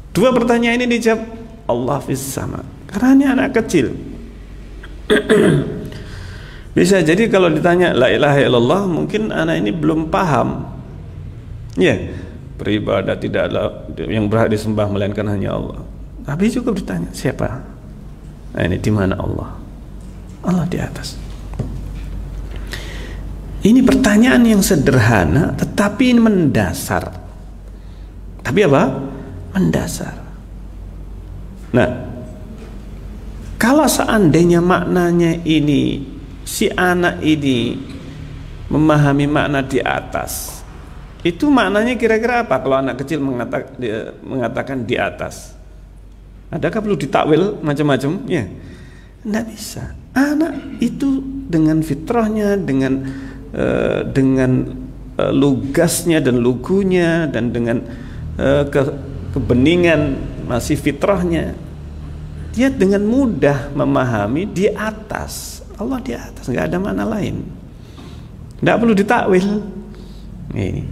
Dua pertanyaan ini dijawab Allah fis sama. Karena ini anak kecil. Bisa jadi kalau ditanya la ilaha illallah, mungkin anak ini belum paham. Ya, beribadah tidak ada yang berhak disembah melainkan hanya Allah. Tapi cukup ditanya siapa? Nah ini di mana Allah? Allah di atas. Ini pertanyaan yang sederhana tetapi mendasar. Tapi apa? Mendasar. Nah, kalau seandainya maknanya ini, si anak ini memahami makna di atas, itu maknanya kira-kira apa kalau anak kecil mengatakan di atas? Adakah perlu ditakwil macam-macam? Ya, tidak bisa. Anak itu dengan fitrahnya, dengan lugasnya dan lugunya, dan dengan kebeningan masih fitrahnya, dia dengan mudah memahami di atas. Allah di atas, nggak ada makna lain, nggak perlu ditakwil. Ini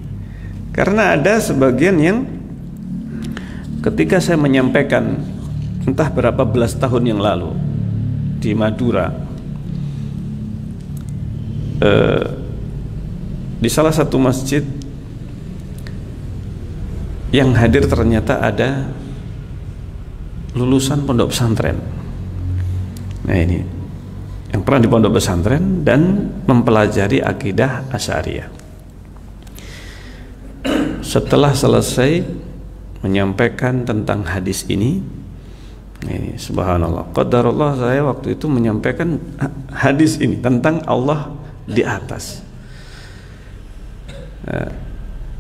karena ada sebagian yang ketika saya menyampaikan entah berapa belas tahun yang lalu di Madura, di salah satu masjid yang hadir ternyata ada lulusan pondok pesantren. Nah ini yang pernah di pondok pesantren dan mempelajari akidah Asy'ariyah. Setelah selesai menyampaikan tentang hadis ini, subhanallah, qadarullah, saya waktu itu menyampaikan hadis ini tentang Allah di atas.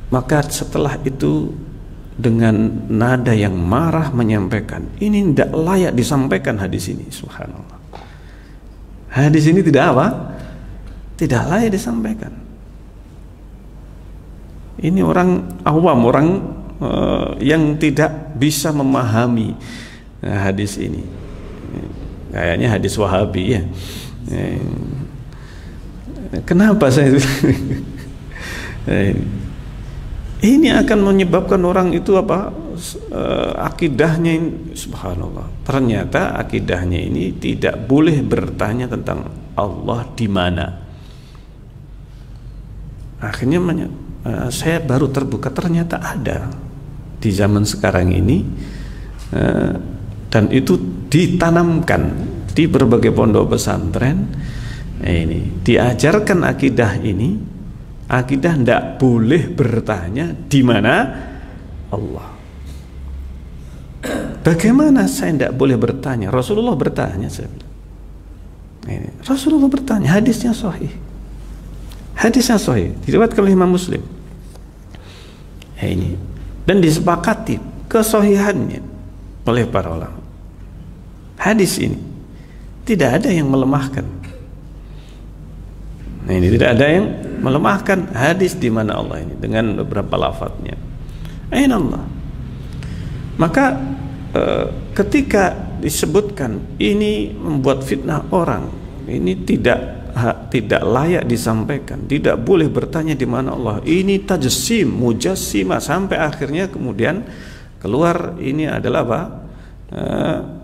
Maka setelah itu dengan nada yang marah menyampaikan, ini tidak layak disampaikan hadis ini. Subhanallah, hadis ini tidak apa? Tidak layak disampaikan. Ini orang awam, orang yang tidak bisa memahami hadis ini. Kayaknya hadis Wahabi ya. Kenapa saya ini akan menyebabkan orang itu apa? Akidahnya ini, subhanallah, ternyata akidahnya ini tidak boleh bertanya tentang Allah di mana. Akhirnya saya baru terbuka, ternyata ada di zaman sekarang ini, dan itu ditanamkan di berbagai pondok pesantren. Ini diajarkan akidah ini, akidah tidak boleh bertanya di mana Allah. Bagaimana saya tidak boleh bertanya? Rasulullah bertanya, saya bilang. Ini, Rasulullah bertanya, hadisnya sahih. Hadisnya sahih, diriwayatkan oleh Imam Muslim. Ini dan disepakati kesahihannya oleh para ulama. Hadis ini tidak ada yang melemahkan. Nah, ini tidak ada yang melemahkan hadis di mana Allah ini dengan beberapa lafadznya. Aina Allah. Maka ketika disebutkan ini membuat fitnah orang, ini tidak layak disampaikan, tidak boleh bertanya di mana Allah. Ini tajsim, mujassimah, sampai akhirnya kemudian keluar ini adalah apa?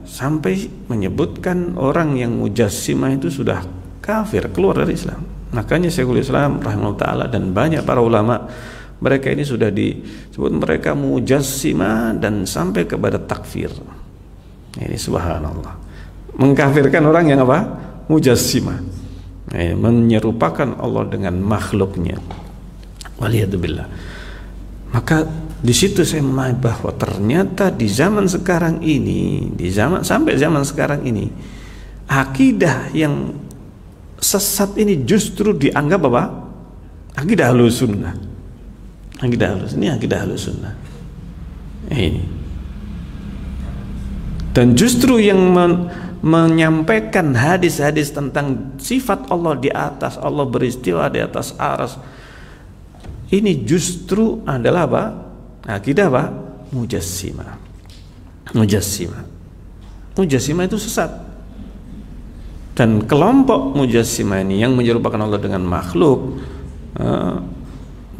Sampai menyebutkan orang yang mujassimah itu sudah kafir, keluar dari Islam. Makanya Syekhul Islam rahimahullah ta'ala dan banyak para ulama Mereka ini sudah disebut mereka mujassimah dan sampai kepada takfir. Ini subhanallah. Mengkafirkan orang yang apa? Mujassimah. Menyerupakan Allah dengan makhluknya. Waliyadzubillah. Maka di situ saya memahami bahwa ternyata di zaman sekarang ini, sampai zaman sekarang ini, akidah yang sesat ini justru dianggap apa? Akidah Ahlus Sunnah. Akidah Ahlus, ini akidah Ahlus Sunnah. Ini. Dan justru yang menyampaikan hadis-hadis tentang sifat Allah di atas, Allah beristiwa di atas arsy, ini justru adalah apa? Akidah apa? Mujassimah. Mujassimah itu sesat. Dan kelompok mujassimah ini yang menyerupakan Allah dengan makhluk,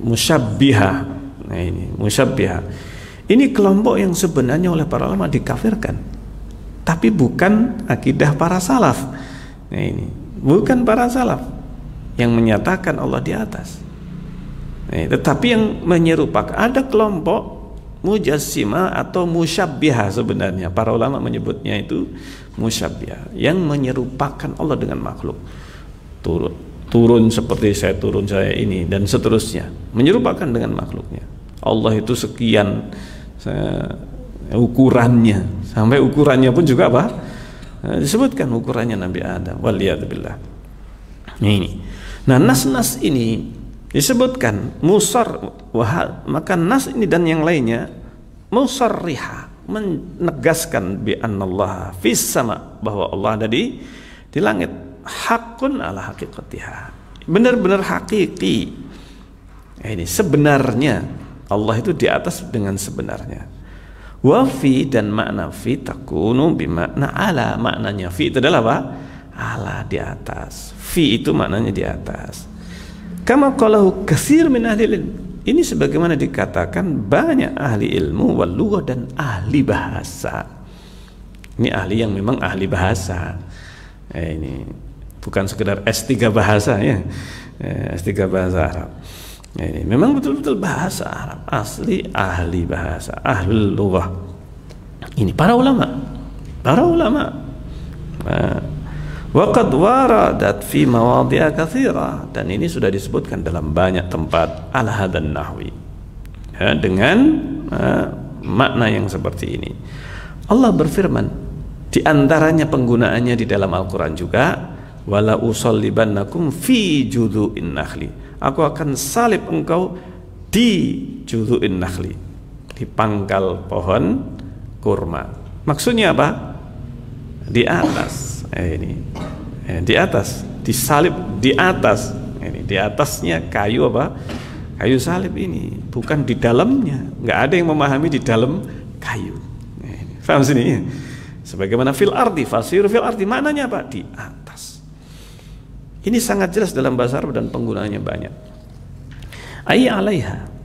musyabbihah. Nah, ini musyabbihah. Ini kelompok yang sebenarnya oleh para ulama dikafirkan, tapi bukan akidah para salaf. Nah, ini bukan para salaf yang menyatakan Allah di atas. Tetapi yang menyerupakan, ada kelompok mujassimah atau musyabbihah, sebenarnya para ulama menyebutnya itu musyabbihah, yang menyerupakan Allah dengan makhluk. Turun seperti saya turun, saya ini, dan seterusnya, menyerupakan dengan makhluknya. Allah itu sekian ukurannya, sampai ukurannya pun juga apa? Disebutkan ukurannya Nabi Adam. Waliyadzubillah. Ini. Nah, nas-nas ini disebutkan maka nas ini dan yang lainnya musarriha, menegaskan bi annallaha fis sama, bahwa Allah ada di langit, hakun ala haqiqatiha, benar-benar hakiki. Ini sebenarnya Allah itu di atas dengan sebenarnya. Wa fi, dan makna fi takunu bi makna ala, maknanya fi itu adalah apa? Ala, di atas. Fi itu maknanya di atas. Kama qalahu katsir min ahli ilm. Ini sebagaimana dikatakan banyak ahli ilmu wal lughah dan ahli bahasa. Ini ahli yang memang ahli bahasa. Ini bukan sekedar S3 bahasa ya. S3 bahasa Arab. Ini memang betul-betul bahasa Arab, asli ahli bahasa, ahli lughah. Ini para ulama. Waqad waradat fi mawadhi'a katsira, dan ini sudah disebutkan dalam banyak tempat ala hadan nahwi, ya, dengan makna yang seperti ini. Allah berfirman, di antaranya penggunaannya di dalam Al-Qur'an juga, wala usallibannakum fi judhu'in nakhli, aku akan salib engkau di judhu'in nakhli, di pangkal pohon kurma. Maksudnya apa? Di atas. Ini di atas, disalib di atas. Ini di atasnya kayu apa? Kayu salib ini, bukan di dalamnya. Nggak ada yang memahami di dalam kayu. Ini, paham sini? Ya? Sebagaimana fil ardi, fasiru fil ardi, maknanya apa? Di atas. Ini sangat jelas dalam bahasa Arab dan penggunaannya banyak. Ayy 'alaiha.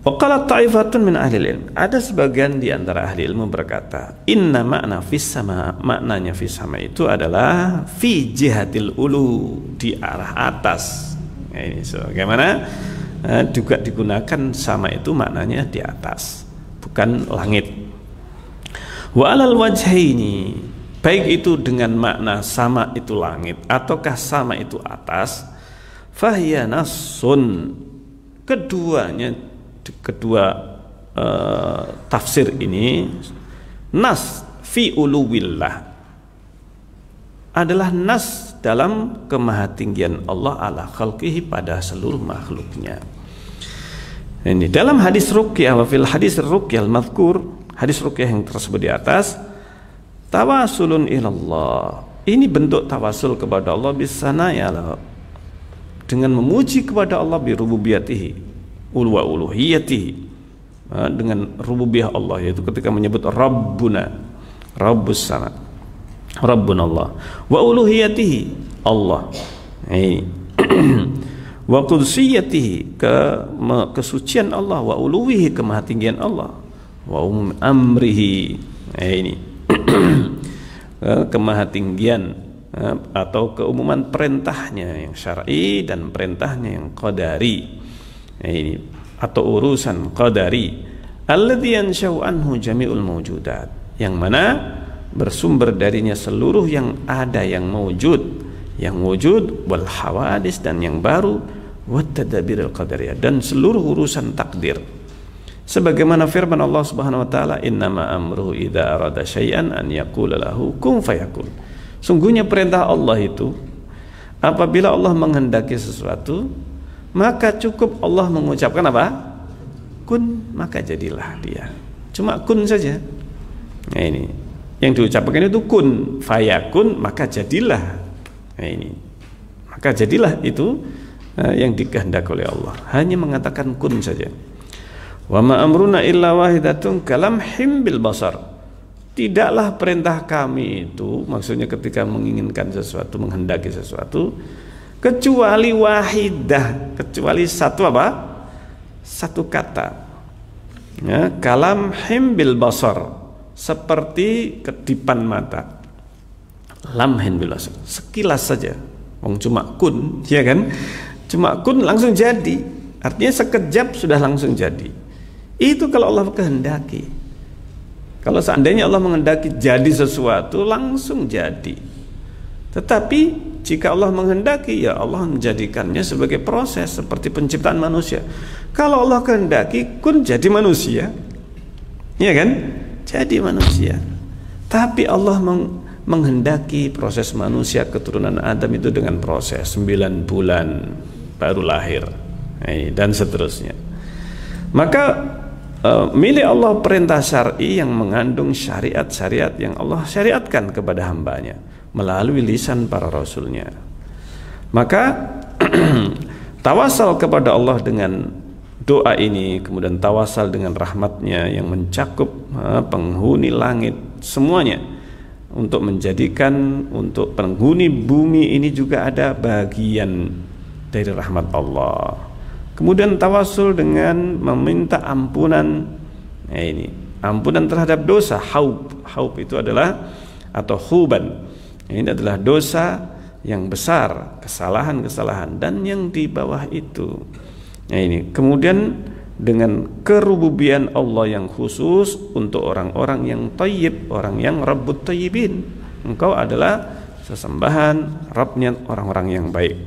Wa qala ta'ifatun min ahli ilm. Ada sebagian di antara ahli ilmu berkata, inna makna fis sama, maknanya fis sama itu adalah fi jihatil ulu, di arah atas. Ini bagaimana juga digunakan sama itu maknanya di atas, bukan langit. Wa alal wajhaini, baik itu dengan makna sama itu langit ataukah sama itu atas, fahiya nassun, kedua tafsir ini nas fi uluwillah, adalah nas dalam kemahatinggian Allah ala khalqihi, pada seluruh makhluknya. Ini dalam hadis ruqyah, wa fil hadis ruqyah al-madhkur, hadis ruqyah yang tersebut di atas, tawasulun ilallah, ini bentuk tawasul kepada Allah bisanaya, dengan memuji kepada Allah bi rububiyatihi wa uluhiyatihi, dengan rububiyah Allah, yaitu ketika menyebut Rabbuna, Rabbus sama, Rabbun Allah, wa uluhiyatihi Allah, wa qudsiyatihi, kesucian Allah, wa uluwihi, kemahatinggian Allah, wa amrihi, ini kemahatinggian atau keumuman perintahnya yang syar'i dan perintahnya yang qadari. Ini atau urusan qadari alladzi yansha'u anhu jami'ul mawjudat, yang mana bersumber darinya seluruh yang ada, yang wujud wal hawadis, dan yang baru, wat tadabirul qadariyah, dan seluruh urusan takdir. Sebagaimana firman Allah Subhanahu wa taala, innama amruhu idza arada syai'an an yaqula lahu kun fayakun. Sungguhnya perintah Allah itu apabila Allah menghendaki sesuatu, maka cukup Allah mengucapkan apa? Kun, maka jadilah dia. Cuma kun saja. Nah, ini yang diucapkan itu kun fayakun, maka jadilah. Nah, ini maka jadilah itu yang dikehendaki oleh Allah. Hanya mengatakan kun saja. Wa ma amruna illa wahidatun kalamhim bil basar. Tidaklah perintah kami itu, maksudnya ketika menginginkan sesuatu, menghendaki sesuatu, kecuali wahidah, kecuali satu apa? Satu kata. Ya, kalamhim bil basar, seperti kedipan mata. Lamhin bil basar, sekilas saja. Wong cuma kun, ya kan? Cuma kun langsung jadi. Artinya sekejap sudah langsung jadi. Itu kalau Allah kehendaki. Kalau seandainya Allah menghendaki jadi sesuatu, langsung jadi. Tetapi jika Allah menghendaki, ya Allah menjadikannya sebagai proses seperti penciptaan manusia. Kalau Allah kehendaki, kun jadi manusia, ya kan? Jadi manusia. Tapi Allah menghendaki proses manusia keturunan Adam itu dengan proses 9 bulan baru lahir, dan seterusnya. Maka milik Allah perintah syar'i yang mengandung syariat-syariat yang Allah syariatkan kepada hambanya melalui lisan para rasulnya. Maka tawasal kepada Allah dengan doa ini, kemudian tawasal dengan rahmatnya yang mencakup penghuni langit semuanya, untuk menjadikan untuk penghuni bumi ini juga ada bagian dari rahmat Allah. Kemudian tawasul dengan meminta ampunan, ini ampunan terhadap dosa. Haub itu adalah, atau huban, ini adalah dosa yang besar, kesalahan-kesalahan, dan yang di bawah itu. Nah, ini kemudian dengan kerububian Allah yang khusus untuk orang-orang yang thayyib, orang yang Rabbut Thayyibin. Engkau adalah sesembahan, Rabbnya orang-orang yang baik,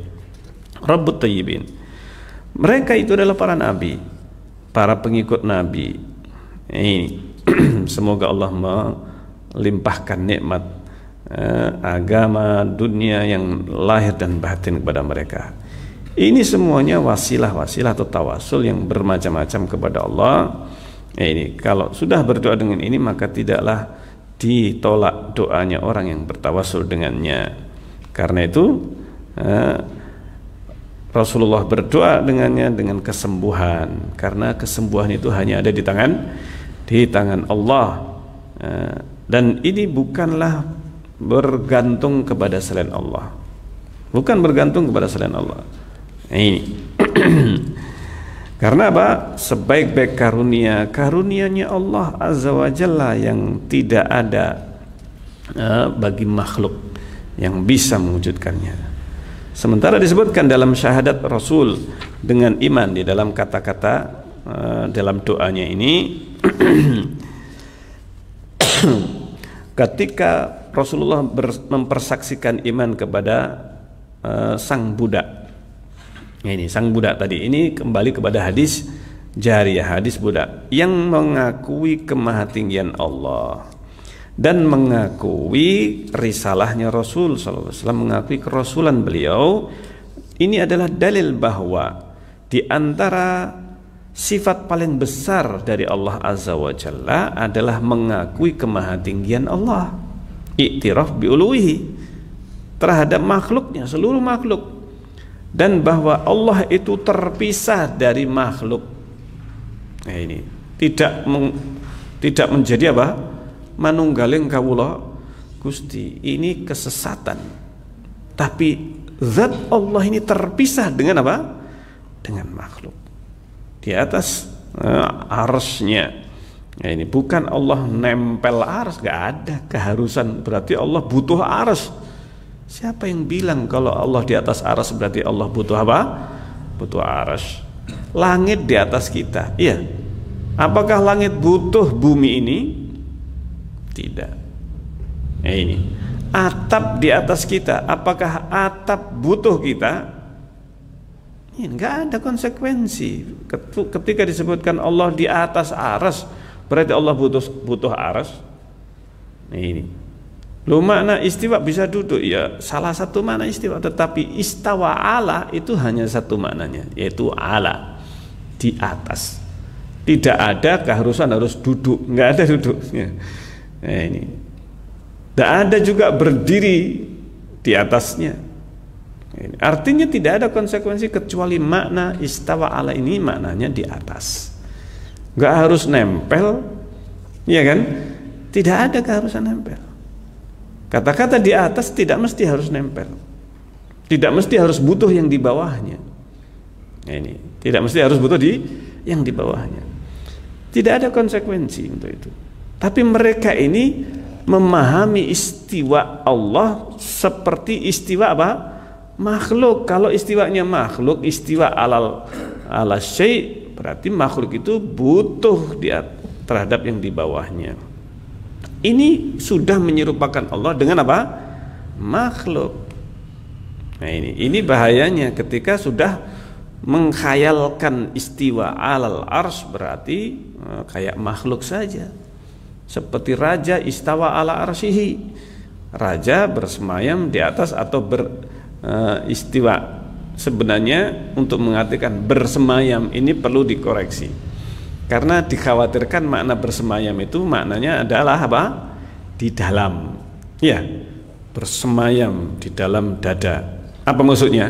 Rabbut Thayyibin. Mereka itu adalah para nabi, para pengikut nabi. Ini semoga Allah melimpahkan nikmat agama dunia yang lahir dan batin kepada mereka. Ini semuanya wasilah-wasilah atau tawasul yang bermacam-macam kepada Allah. Ini kalau sudah berdoa dengan ini, maka tidaklah ditolak doanya orang yang bertawasul dengannya. Karena itu Rasulullah berdoa dengannya dengan kesembuhan, karena kesembuhan itu hanya ada di tangan Allah, dan ini bukanlah bergantung kepada selain Allah, bukan bergantung kepada selain Allah. Ini karena apa? Sebaik-baik karunia-nya Allah Azza wa Jalla yang tidak ada bagi makhluk yang bisa mewujudkannya. Sementara disebutkan dalam syahadat Rasul dengan iman di dalam kata-kata dalam doanya ini ketika Rasulullah mempersaksikan iman kepada sang budak. Ini sang budak tadi, ini kembali kepada hadis jariyah, hadis budak yang mengakui kemahatinggian Allah dan mengakui risalahnya Rasul sallallahu alaihi wasallam, mengakui kerasulan beliau. Ini adalah dalil bahwa di antara sifat paling besar dari Allah Azza wa Jalla adalah mengakui kemahatinggian Allah, iktiraf bi'uluhi terhadap makhluknya, seluruh makhluk, dan bahwa Allah itu terpisah dari makhluk. Nah, ini tidak menjadi apa? Manunggaling kawula Gusti, ini kesesatan. Tapi zat Allah ini terpisah dengan apa? Dengan makhluk. Di atas arsy-Nya. Nah, ini bukan Allah nempel arsy, gak ada keharusan berarti Allah butuh arsy. Siapa yang bilang kalau Allah di atas arsy berarti Allah butuh apa? Butuh arsy. langit di atas kita. Iya. Apakah langit butuh bumi ini? Tidak. Ini. Atap di atas kita, apakah atap butuh kita? Ini enggak ada konsekuensi. Ketika disebutkan Allah di atas aras, berarti Allah butuh aras. Ini. Lu makna istiwa bisa duduk, ya salah satu makna istiwa, tetapi istawa ala itu hanya satu maknanya, yaitu ala, di atas. Tidak ada keharusan harus duduk, enggak ada duduknya. Nah, ini. Tidak ada juga berdiri di atasnya. Ini. Artinya tidak ada konsekuensi kecuali makna istawa ala ini maknanya di atas. Enggak harus nempel, ya kan? Tidak ada keharusan nempel. Kata-kata di atas tidak mesti harus nempel. Tidak mesti harus butuh yang di bawahnya. Ini tidak mesti harus butuh di yang di bawahnya. Tidak ada konsekuensi untuk itu. Tapi mereka ini memahami istiwa Allah seperti istiwa apa? Makhluk. Kalau istiwanya makhluk, istiwa ala syai', berarti makhluk itu butuh terhadap yang di bawahnya. Ini sudah menyerupakan Allah dengan apa? Makhluk. Nah, ini bahayanya ketika sudah mengkhayalkan istiwa alal ars, berarti kayak makhluk saja. Seperti raja istawa ala arsyihi, raja bersemayam di atas atau beristiwa. Sebenarnya untuk mengartikan bersemayam ini perlu dikoreksi, karena dikhawatirkan makna bersemayam itu maknanya adalah apa? Di dalam, ya, bersemayam di dalam dada. Apa maksudnya?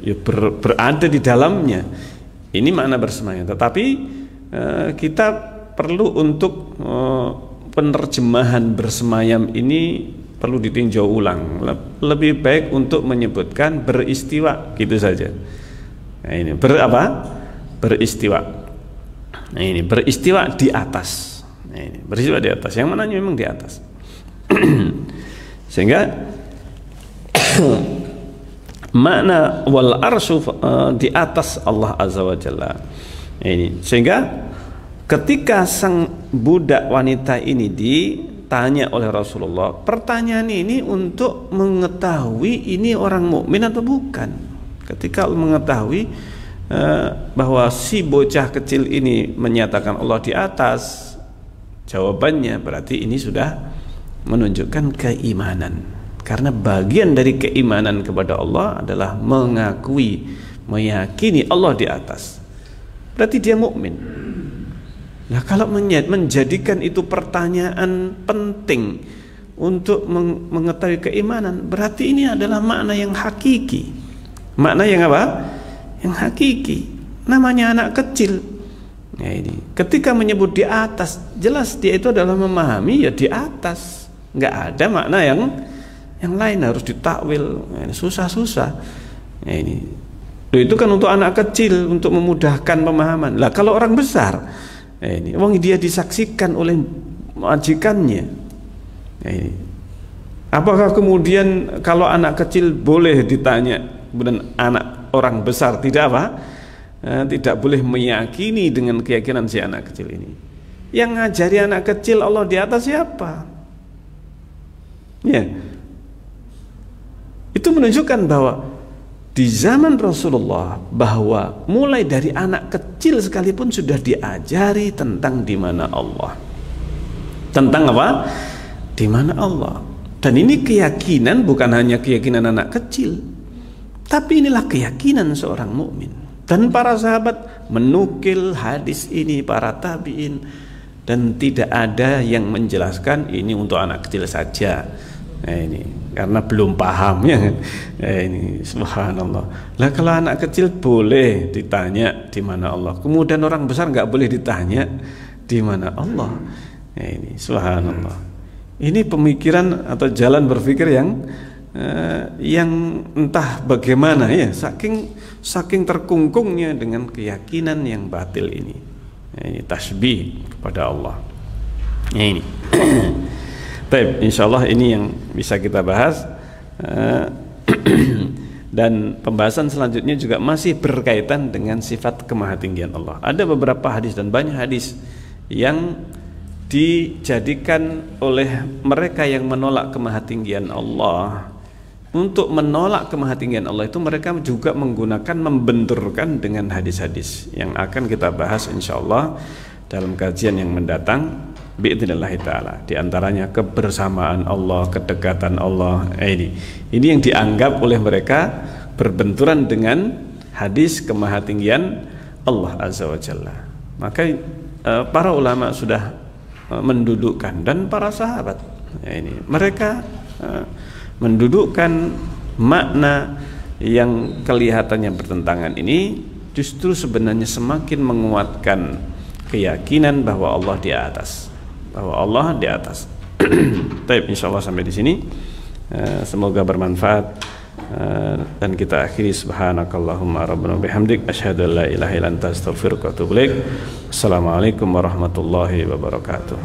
Ya, berada di dalamnya. Ini makna bersemayam. Tetapi kita perlu untuk penerjemahan bersemayam ini perlu ditinjau ulang. Lebih baik untuk menyebutkan beristiwa, gitu saja. Nah, ini beristiwa. Nah, ini beristiwa di atas. Nah, ini beristiwa di atas. Yang mananya memang di atas. Sehingga makna wal arsyu di atas Allah Azza wa Jalla. Ini sehingga ketika sang budak wanita ini ditanya oleh Rasulullah, pertanyaan ini untuk mengetahui ini orang mukmin atau bukan. Ketika mengetahui bahwa si bocah kecil ini menyatakan Allah di atas, jawabannya berarti ini sudah menunjukkan keimanan. Karena bagian dari keimanan kepada Allah adalah mengakui, meyakini Allah di atas. Berarti dia mukmin. Nah, kalau menjadikan itu pertanyaan penting untuk mengetahui keimanan, berarti ini adalah makna yang hakiki. Makna yang apa? Yang hakiki. Namanya anak kecil. Nah, ini ketika menyebut di atas, jelas dia itu adalah memahami ya di atas. Nggak ada makna yang lain harus ditakwil. Nah, susah-susah. Nah, ini itu kan untuk anak kecil, untuk memudahkan pemahaman. Lah kalau orang besar, ini wong dia disaksikan oleh majikannya. Ini apakah kemudian kalau anak kecil boleh ditanya, kemudian anak orang besar tidak apa? Tidak boleh meyakini dengan keyakinan si anak kecil ini. Yang ngajari anak kecil Allah di atas siapa? Ya, itu menunjukkan bahwa di zaman Rasulullah, bahwa mulai dari anak kecil sekalipun sudah diajari tentang di mana Allah. Tentang apa? Di mana Allah. Dan ini keyakinan bukan hanya keyakinan anak kecil, tapi inilah keyakinan seorang mukmin. Dan para sahabat menukil hadis ini, para tabi'in, dan tidak ada yang menjelaskan ini untuk anak kecil saja. Nah, ini karena belum paham ya. Ini subhanallah. Lah kalau anak kecil boleh ditanya di mana Allah, kemudian orang besar nggak boleh ditanya di mana Allah. Nah, ini subhanallah. Ini pemikiran atau jalan berpikir yang entah bagaimana ya, saking terkungkungnya dengan keyakinan yang batil ini. Nah, ini tasbih kepada Allah. Nah, ini. Baik, insyaallah ini yang bisa kita bahas. Dan pembahasan selanjutnya juga masih berkaitan dengan sifat kemahatinggian Allah. Ada beberapa hadis dan banyak hadis yang dijadikan oleh mereka yang menolak kemahatinggian Allah. Untuk menolak kemahatinggian Allah itu mereka juga menggunakan, membenturkan dengan hadis-hadis yang akan kita bahas insyaallah dalam kajian yang mendatang biidznillah taala. Di antaranya kebersamaan Allah, kedekatan Allah. Ini yang dianggap oleh mereka berbenturan dengan hadis kemahatinggian Allah azza wa jalla. Maka para ulama sudah mendudukkan, dan para sahabat mereka mendudukkan makna yang kelihatannya bertentangan ini justru sebenarnya semakin menguatkan keyakinan bahwa Allah di atas, bahwa Allah di atas. Baik, insyaallah sampai di sini. Semoga bermanfaat, dan kita akhiri subhanakallahumma rabbana bihamdik asyhadu an la ilaha illa anta astaghfiruka wa atubu ilaik. Assalamualaikum warahmatullahi wabarakatuh.